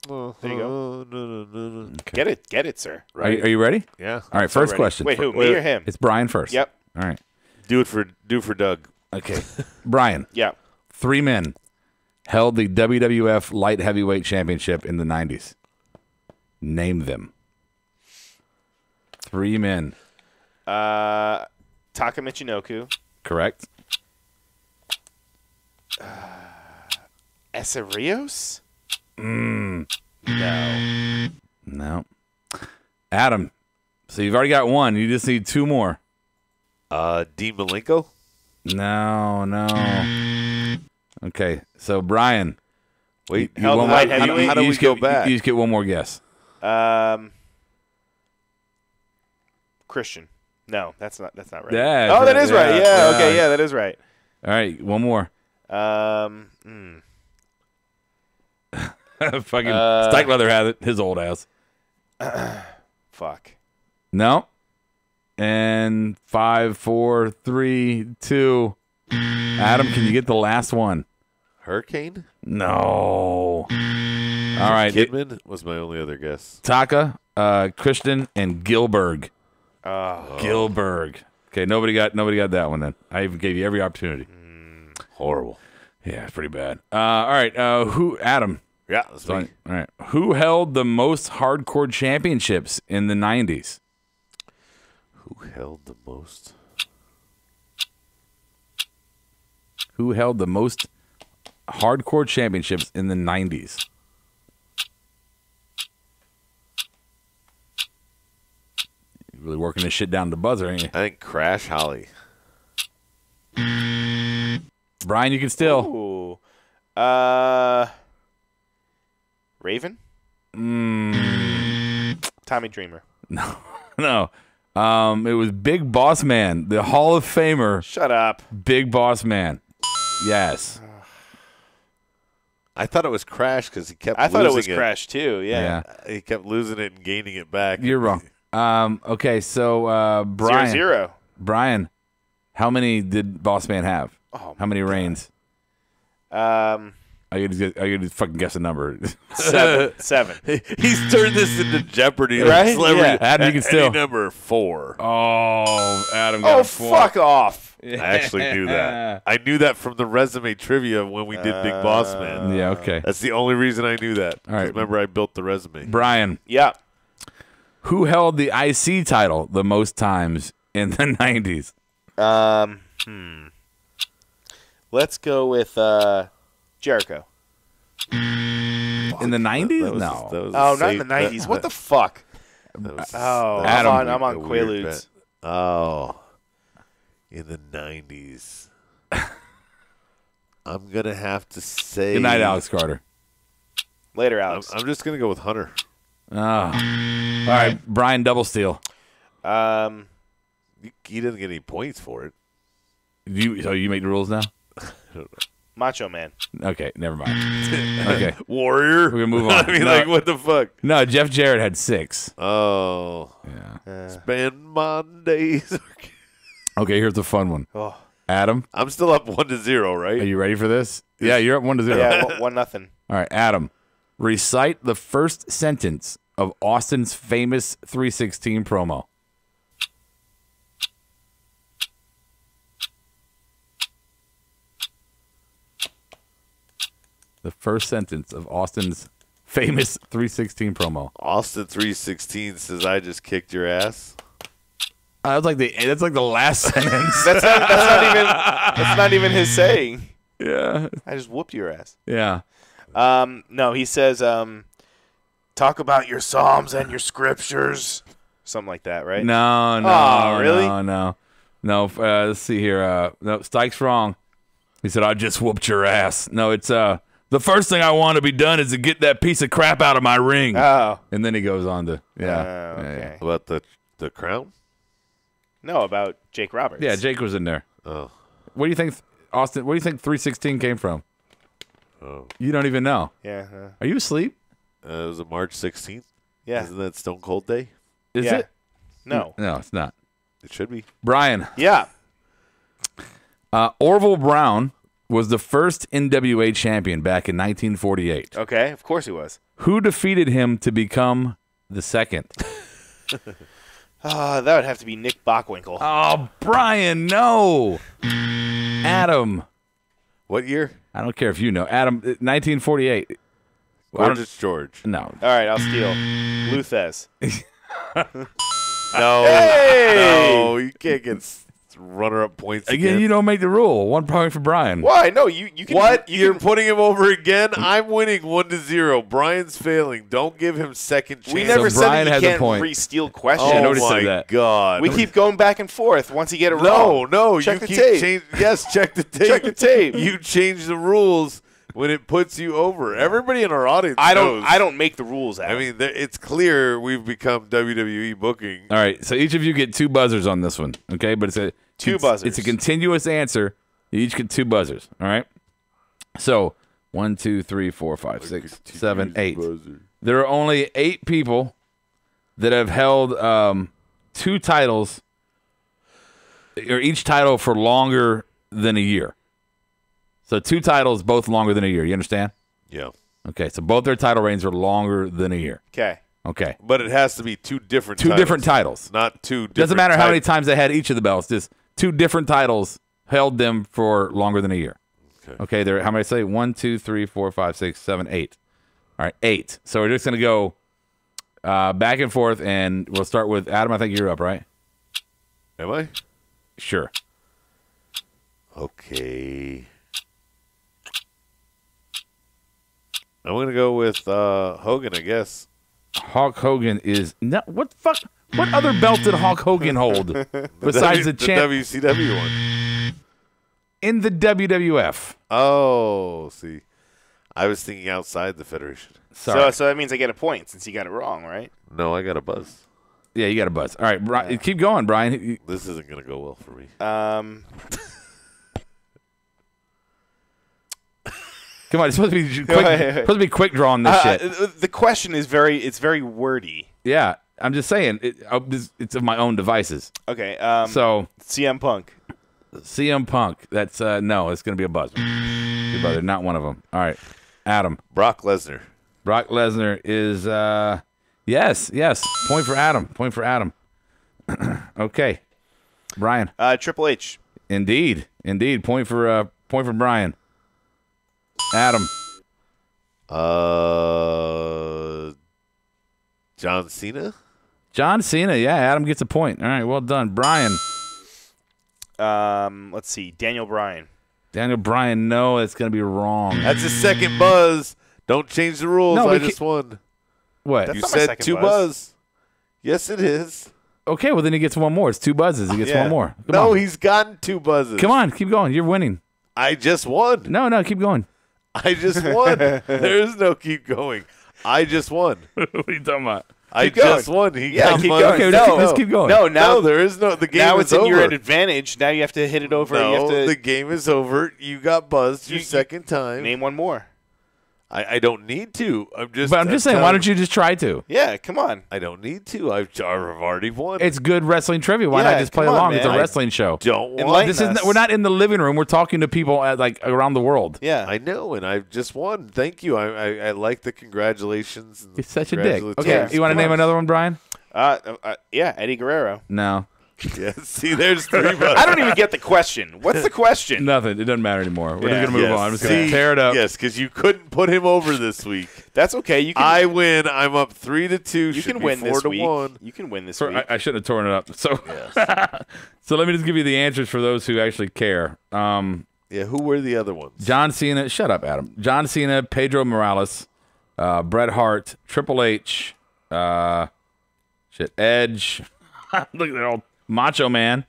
There you go. No. Get it, sir. Are you ready? Yeah. All right, first ready. question. Wait, who? Me or him? It's Bryan first. Yep. All right. Do for Doug. Okay. Bryan. Yeah. 3 men held the WWF Light Heavyweight Championship in the 90s. Name them. 3 men. Taka Michinoku. Correct. Eserios? No. Adam. So you've already got 1. You just need 2 more. Dean Malenko? No. Okay. So Bryan. Wait, held the light heavyweight? How do we go back? You just get 1 more guess. Christian. No, that's not right. Yeah, that is right. yeah. Okay, yeah, that is right. All right, 1 more. Fucking Stikelether has it. His old ass. Fuck. No. And 5, 4, 3, 2. Adam, can you get the last one? Hurricane? No. All right. Kidman was my only other guess. Taka, Christian, and Gillberg. Oh. Gillberg. Okay, nobody got that one then. I even gave you every opportunity. Horrible. Yeah, it's pretty bad. All right. Who? Adam. Yeah, that's me. All right. Who held the most hardcore championships in the 90s? Who held the most? Who held the most hardcore championships in the 90s? You're really working this shit down to the buzzer, ain't you? I think Crash Holly. Bryan, you can still. Ooh. Raven? Tommy Dreamer. No. It was Big Boss Man, the Hall of Famer. Shut up. Big Boss Man. Yes. I thought it was Crash because he kept I losing thought it was it. Crash, too. Yeah. He kept losing it and gaining it back. You're wrong. Okay, so Bryan. 0-0. Bryan, how many did Boss Man have? Oh, how many reigns? I could fucking guess a number. 7. He's turned this into Jeopardy. Right? Celebrity. Yeah. Adam, you can still. Number 4. Oh, Adam got Oh, a 4. fuck off. I actually knew that. I knew that from the resume trivia when we did Big Boss Man. Yeah, okay. That's the only reason I knew that. All right. Remember, I built the resume. Bryan. Yeah. Who held the IC title the most times in the 90s? Let's go with Jericho. In the 90s? No. Not in the 90s. What the fuck? Adam. I'm on Quaaludes. Oh, in the 90s. I'm going to have to say... Good night, Alex Carter. Later, Alex. I'm just going to go with Hunter. Oh. All right, Brian Double Steal. He doesn't get any points for it. So you make the rules now? Macho Man. Okay, never mind. Okay. Warrior? We're going to move on. I mean, what the fuck? No, Jeff Jarrett had 6. Oh. Yeah. Spend my days. Okay, here's the fun one. Oh. Adam? I'm still up 1-0, right? Are you ready for this? Yeah, you're up 1-0. Yeah, 1-0. All right, Adam. Recite the first sentence of Austin's famous 316 promo. The first sentence of Austin's famous 316 promo. Austin 316 says, "I just kicked your ass." That's like the last sentence. That's not even his saying. Yeah. I just whooped your ass. Yeah. No, he says, talk about your psalms and your scriptures. Something like that, right? No. Oh, really? No. Let's see here. No, Stike's wrong. He said, "I just whooped your ass." No, it's the first thing I want to be done is to get that piece of crap out of my ring. Oh. And then he goes on to Okay. yeah. About the crown? No, about Jake Roberts. Yeah, Jake was in there. Oh. What do you think, Austin? Where do you think 316 came from? Oh. You don't even know. Yeah. Are you asleep? It was a March 16th. Yeah. Isn't that Stone Cold Day? Is Yeah. it? No. No, it's not. It should be. Brian. Yeah. Orville Brown was the first NWA champion back in 1948. Okay, of course he was. Who defeated him to become the second? That would have to be Nick Bockwinkel. Oh, Brian, no. Adam. What year? I don't care if you know. Adam, 1948. Gorgeous George. No. All right, I'll steal. Luthez. No. Hey! No, you can't get runner-up points Again, you don't make the rule. 1 point for Brian. Why? No, you can. What? You're putting him over again? I'm winning 1-0. Brian's failing. Don't give him second chance. We never So said Brian that has you a can't point. re-steal questions. Yeah, Oh, nobody said my that. God. We keep going back and forth. Once you get it wrong. No. Check you the keep tape. Yes, check the tape. Check the tape. You change the rules when it puts you over. Everybody in our audience knows. I don't make the rules, Adam. I mean, it's clear we've become WWE booking. All right, so each of you get 2 buzzers on this one, okay? But it's a 2 buzzers. It's a continuous answer. You each get 2 buzzers, all right? So 1, 2, 3, 4, 5, 6, 7, 8. There are only 8 people that have held 2 titles, or each title for longer than a year. So 2 titles, both longer than a year. You understand? Yeah. Okay, so both their title reigns are longer than a year. Okay. Okay. But it has to be 2 different Two titles. different titles. Not 2 different Doesn't matter how many titles. times they had each of the belts. Just 2 different titles held them for longer than a year. Okay, there. How many say? 1, 2, 3, 4, 5, 6, 7, 8. All right, 8. So we're just going to go back and forth, and we'll start with Adam. I think you're up, right? Am I? Sure. Okay. I'm going to go with Hogan, I guess. Hulk Hogan is what the fuck? What other belt did Hulk Hogan hold besides the champ? WCW one. In the WWF. Oh, see. I was thinking outside the Federation. Sorry. So that means I get a point since you got it wrong, right? No, I got a buzz. Yeah, you got a buzz. All right, Brian, keep going, Brian. This isn't going to go well for me. Come on, it's supposed to be quick. Supposed to be quick drawing this shit. The question is very wordy. Yeah, I'm just saying it's of my own devices. Okay. So CM Punk. CM Punk. That's no. It's gonna be a buzzer. Good buzzer. Not one of them. All right, Adam. Brock Lesnar. Brock Lesnar is yes. Point for Adam. Okay, Brian. Triple H. Indeed. Point for Brian. Adam. John Cena? John Cena, yeah. Adam gets a point. All right, well done. Brian. Let's see. Daniel Bryan. Daniel Bryan, no, it's going to be wrong. That's his second buzz. Don't change the rules. No, I just won. What? That's You not my said second 2 buzz. buzz. Yes, it is. Okay, well then he gets one more. It's 2 buzzes. He gets one more. Come on. He's gotten 2 buzzes. Come on, keep going. You're winning. I just won. No, keep going. I just won. There is no keep going. I just won. What are you talking about? I just won. He got keep money. going. Okay, No. let's keep going. No, there is no. The game now is it's in over. your advantage. Now you have to hit it over. No, you have to the game is over. You got buzzed your second time. name one more. I don't need to. I'm just saying, why don't you just try to? Yeah, come on. I don't need to. I've already won. It's good wrestling trivia. Why not just play along? It's a wrestling show. Don't want this. We're not in the living room. We're talking to people around the world. Yeah, I know, and I've just won. Thank you. I like the congratulations. You're such a dick. Okay, you want to name another one, Brian? Yeah, Eddie Guerrero. No. Yeah, see, there's 3 buzzes. I don't even get the question. What's the question? Nothing. It doesn't matter anymore. We're just going to move on. I'm just going to tear it up. Yes, because you couldn't put him over this week. That's okay. You can, I win. I'm up 3-2. You can win this week. 4-1. You can win this week. I shouldn't have torn it up. So, so let me just give you the answers for those who actually care. Yeah, who were the other ones? John Cena. Shut up, Adam. John Cena, Pedro Morales, Bret Hart, Triple H, Edge. Look at that old Macho Man.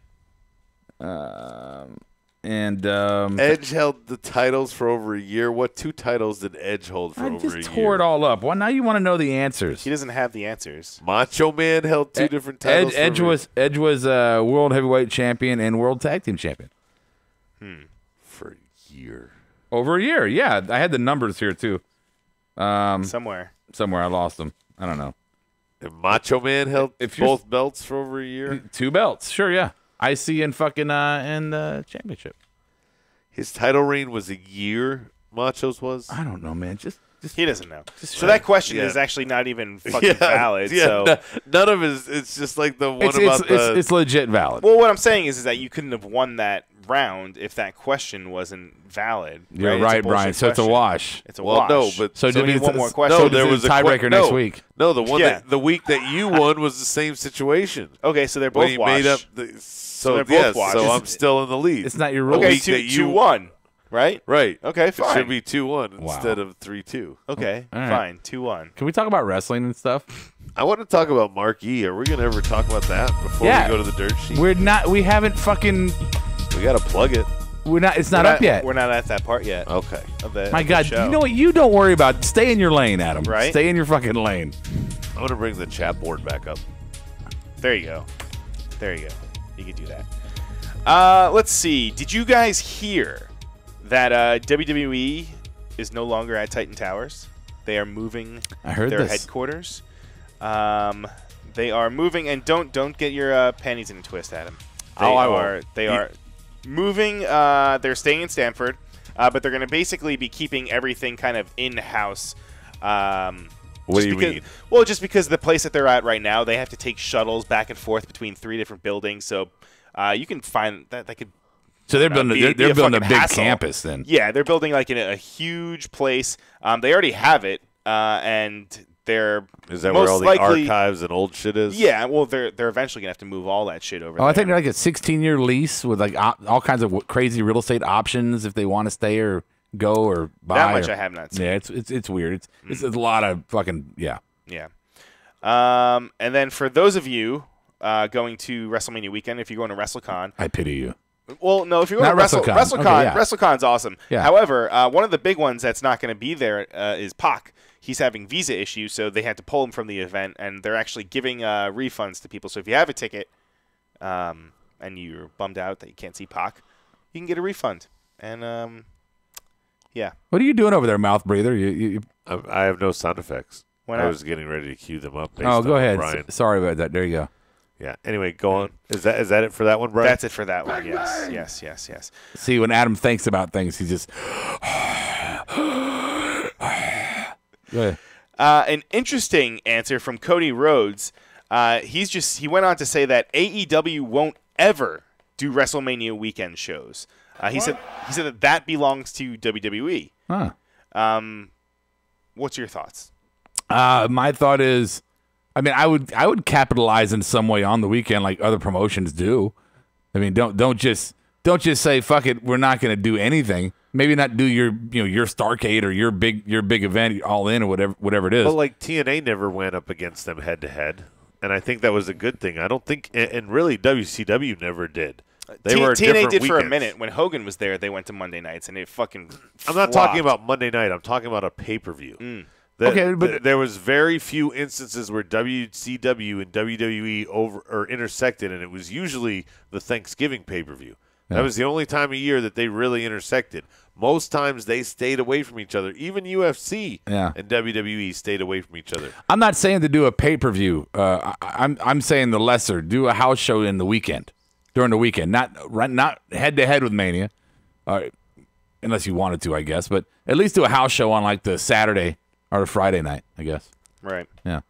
And Edge held the titles for over a year. What 2 titles did Edge hold for over a year? I just tore it all up. Well, now you want to know the answers. He doesn't have the answers. Macho Man held 2 different titles. Edge was World Heavyweight Champion and World Tag Team Champion. For a year. Over a year, yeah. I had the numbers here too. Somewhere I lost them. I don't know. And Macho Man held both belts for over a year. 2 belts, sure, yeah. IC and fucking and championship. His title reign was a year. Macho's was. I don't know, man. Just he doesn't know. So that question is actually not even fucking valid. So none of his. It's just like the one about it's legit valid. Well, what I'm saying is that you couldn't have won that round if that question wasn't valid. You're right, Brian. So it's a wash. It's a wash. No, but so we need one more question. No, there was a tiebreaker next week. No, the one the week that you won was the same situation. Okay, so they're both washed. Made up so they're both washed. So I'm still in the lead. It's not your rule. Okay, 2-1. Right? Right. Okay, fine. It should be 2-1 instead of 3-2. Okay, right. Fine. 2-1. Can we talk about wrestling and stuff? I want to talk about Mark E. Are we going to ever talk about that before we go to the dirt sheet? We're not. We haven't fucking. We got to plug it. We're not. It's not up yet. We're not at that part yet. Okay. My God, you know what? You don't worry about. Stay in your lane, Adam. Right. Stay in your fucking lane. I'm going to bring the chat board back up. There you go. You can do that. Let's see. Did you guys hear that WWE is no longer at Titan Towers? They are moving their headquarters. They are moving, and don't get your panties in a twist, Adam. They are moving. They're staying in Stamford, but they're going to basically be keeping everything kind of in-house. What do you mean? Well, just because the place that they're at right now, they have to take shuttles back and forth between 3 different buildings. So you can find that could. So they're building a big hassle. campus then. Yeah, they're building like in a huge place. They already have it, and they're is that most where all the likely, archives and old shit is? Yeah, well, they're eventually gonna have to move all that shit over. I think they're like a 16-year lease with like all kinds of crazy real estate options if they want to stay or go or buy. That much I have not seen. Yeah, it's weird. It's a lot of fucking Yeah. And then for those of you going to WrestleMania weekend, if you're going to WrestleCon, I pity you. Well, no, if you're going to WrestleCon, okay, yeah. WrestleCon's awesome. Yeah. However, one of the big ones that's not going to be there is Pac. He's having visa issues, so they had to pull him from the event, and they're actually giving refunds to people. So if you have a ticket and you're bummed out that you can't see Pac, you can get a refund. And, yeah. What are you doing over there, mouth breather? I have no sound effects. Why I not? was getting ready to cue them up. Oh, go ahead. Brian. Sorry about that. There you go. Yeah. Anyway, go on. Is that it for that one, Brian? That's it for that one. Yes. See, when Adam thinks about things, he just. Go ahead. An interesting answer from Cody Rhodes. He went on to say that AEW won't ever do WrestleMania weekend shows. He said that belongs to WWE. Huh. What's your thoughts? My thought is, I mean, I would capitalize in some way on the weekend like other promotions do. I mean, don't just say fuck it, we're not going to do anything. Maybe not do your Starrcade or your big event all in or whatever it is. But like TNA never went up against them head to head. and I think that was a good thing. I don't think, and really WCW never did. They were TNA did weekends. for a minute. When Hogan was there, they went to Monday nights, and it fucking I'm not talking about Monday night. I'm talking about a pay-per-view. Okay, but there was very few instances where WCW and WWE intersected, and it was usually the Thanksgiving pay-per-view. That was the only time of year that they really intersected. Most times they stayed away from each other. Even UFC and WWE stayed away from each other. I'm not saying to do a pay-per-view. I'm saying the lesser. Do a house show in the weekend, during the weekend, not head-to-head with Mania, unless you wanted to, I guess. But at least do a house show on like the Saturday or the Friday night, I guess. Right. Yeah.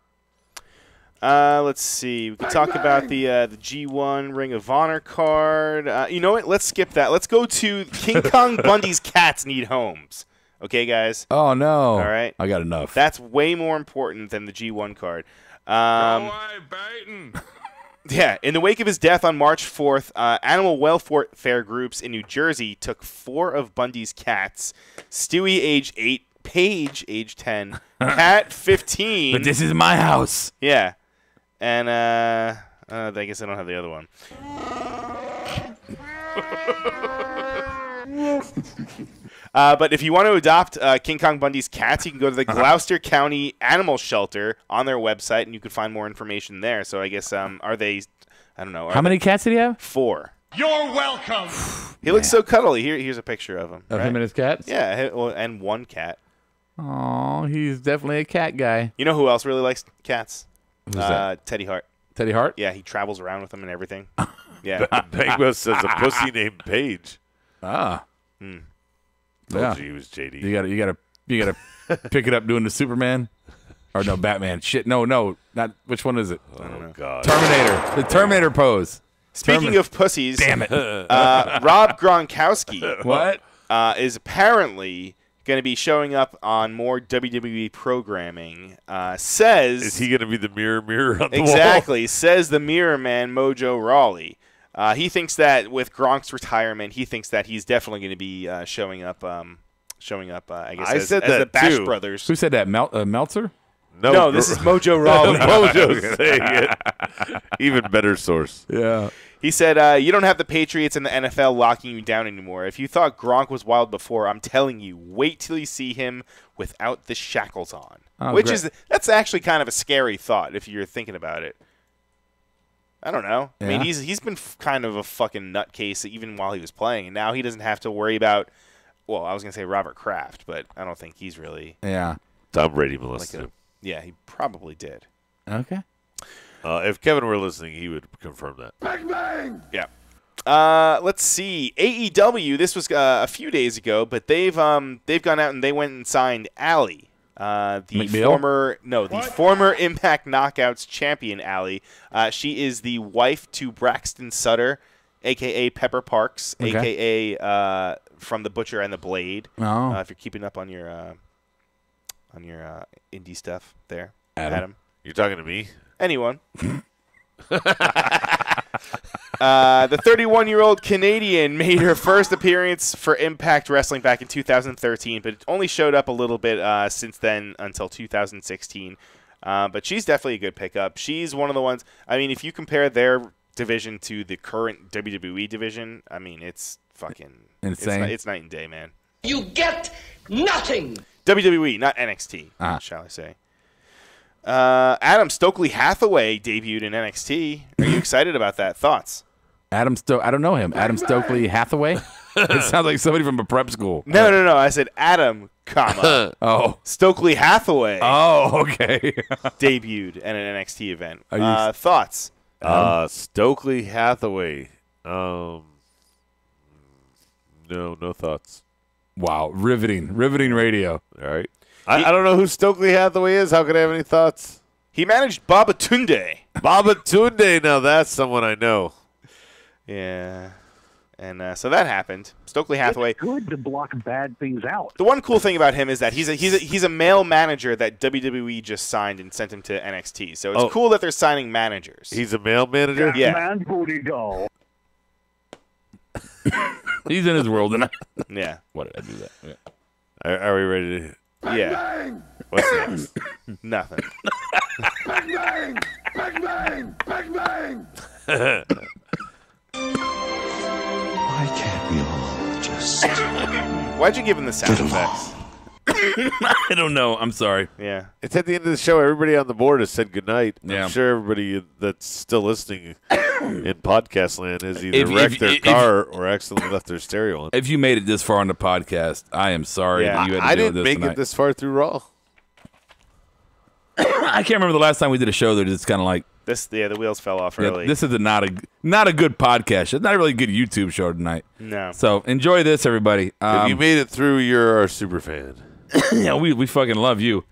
Let's see. We can talk about the G1 Ring of Honor card. You know what? Let's skip that. Let's go to King Kong Bundy's cats need homes. Okay, guys? Oh, no. All right. I got enough. That's way more important than the G1 card. Yeah. In the wake of his death on March 4th, animal welfare groups in New Jersey took 4 of Bundy's cats. Stewie, age 8. Paige, age 10. Cat, 15. But this is my house. Yeah. And I guess I don't have the other one. But if you want to adopt King Kong Bundy's cats, you can go to the Gloucester County Animal Shelter on their website, and you can find more information there. So I guess, are they, I don't know. How many cats did he have? 4. You're welcome. He looks so cuddly. Here's a picture of him. Of him and his cats? Yeah, and 1 cat. Oh, he's definitely a cat guy. You know who else really likes cats? Who's that? Teddy Hart. Teddy Hart? Yeah, he travels around with them and everything. Yeah. Bangmo says a pussy named Paige. Ah. Told you he was JD. You gotta pick it up doing the Superman, or no Batman. Shit, no, not which one is it? Oh God. Terminator. The Terminator pose. Speaking of pussies, damn it, Rob Gronkowski. What? Is apparently going to be showing up on more WWE programming. Says is he going to be the mirror on the wall? Exactly. Says the Mirror Man Mojo Rawley. He thinks that with Gronk's retirement, he thinks that he's definitely going to be showing up. I guess as the Bash Brothers. Who said that? Meltzer? No, this is Mojo Rawley. Mojo's saying it. Even better source. Yeah. He said, you don't have the Patriots and the NFL locking you down anymore. If you thought Gronk was wild before, I'm telling you, wait till you see him without the shackles on. Oh, That's actually kind of a scary thought if you're thinking about it. I don't know. Yeah. I mean, he's been kind of a fucking nutcase even while he was playing, and now he doesn't have to worry about, well, I was going to say Robert Kraft, but I don't think he's really. Yeah. Tom Brady molested him. Yeah, he probably did. Okay. If Kevin were listening, he would confirm that. Bang, bang! Yeah. Let's see. AEW, this was a few days ago, but they've gone out and they went and signed Allie. The former Impact Knockouts champion, Allie. She is the wife to Braxton Sutter, a.k.a. Pepper Parks, a.k.a. From The Butcher and the Blade. Oh. If you're keeping up on your indie stuff there, Adam. You're talking to me? Anyone. The 31-year-old Canadian made her first appearance for Impact Wrestling back in 2013, but it only showed up a little bit since then until 2016. But she's definitely a good pickup. She's one of the ones, I mean, if you compare their division to the current WWE division, I mean, it's fucking insane. It's night and day, man. You get nothing. WWE, not NXT, shall I say. Adam Stokely Hathaway debuted in NXT. Are you excited about that? Thoughts? I don't know him. Adam Stokely Hathaway? It sounds like somebody from a prep school. No. I said Adam, Stokely Hathaway. Oh, okay. Debuted at an NXT event. Thoughts? Stokely Hathaway. No thoughts. Wow, riveting radio. All right. I don't know who Stokely Hathaway is. How could I have any thoughts? He managed Babatunde. Babatunde. Now that's someone I know. Yeah. And so that happened. Stokely Hathaway. It's good to block bad things out. The one cool thing about him is that he's a male manager that WWE just signed and sent him to NXT. So it's cool that they're signing managers. He's a male manager? Yeah. Man booty doll. He's in his world, and yeah. Why did I do that? Yeah. Are we ready to? Yeah. What's next? Nothing. Bang bang! Bang bang! Bang bang! Why can't we all just... Why'd you give him the sound effects? I don't know. I'm sorry. Yeah. It's at the end of the show. Everybody on the board has said goodnight. Yeah. I'm sure everybody that's still listening in podcast land has either wrecked their car or accidentally left their stereo on. If you made it this far on the podcast, I am sorry that you had to I deal with didn't this make tonight. it this far through Raw. I can't remember the last time we did a show that it's kind of like the wheels fell off early. this is not a good podcast. It's not a really good YouTube show tonight. No. So enjoy this, everybody. If you made it through, you're our super fan. Yeah, we fucking love you.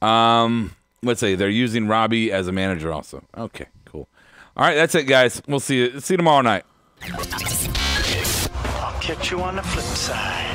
Let's say they're using Robbie as a manager also. Okay, cool. All right, that's it, guys. We'll see you tomorrow night. I'll catch you on the flip side.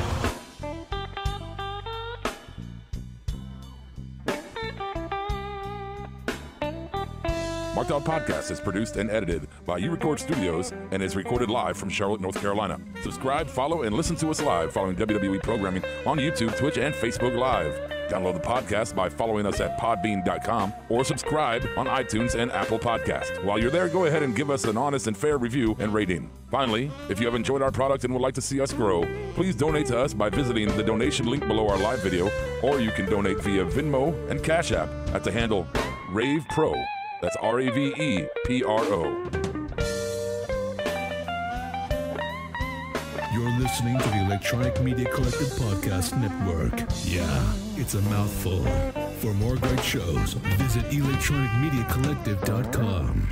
Marked Out Podcast is produced and edited by U-Record Studios and is recorded live from Charlotte, North Carolina. Subscribe, follow, and listen to us live following WWE programming on YouTube, Twitch, and Facebook Live. Download the podcast by following us at podbean.com or subscribe on iTunes and Apple Podcasts. While you're there, go ahead and give us an honest and fair review and rating. Finally, if you have enjoyed our product and would like to see us grow, please donate to us by visiting the donation link below our live video, or you can donate via Venmo and Cash App at the handle Ravepro. That's Ravepro. You're listening to the Electronic Media Collective Podcast Network. Yeah, it's a mouthful. For more great shows, visit electronicmediacollective.com.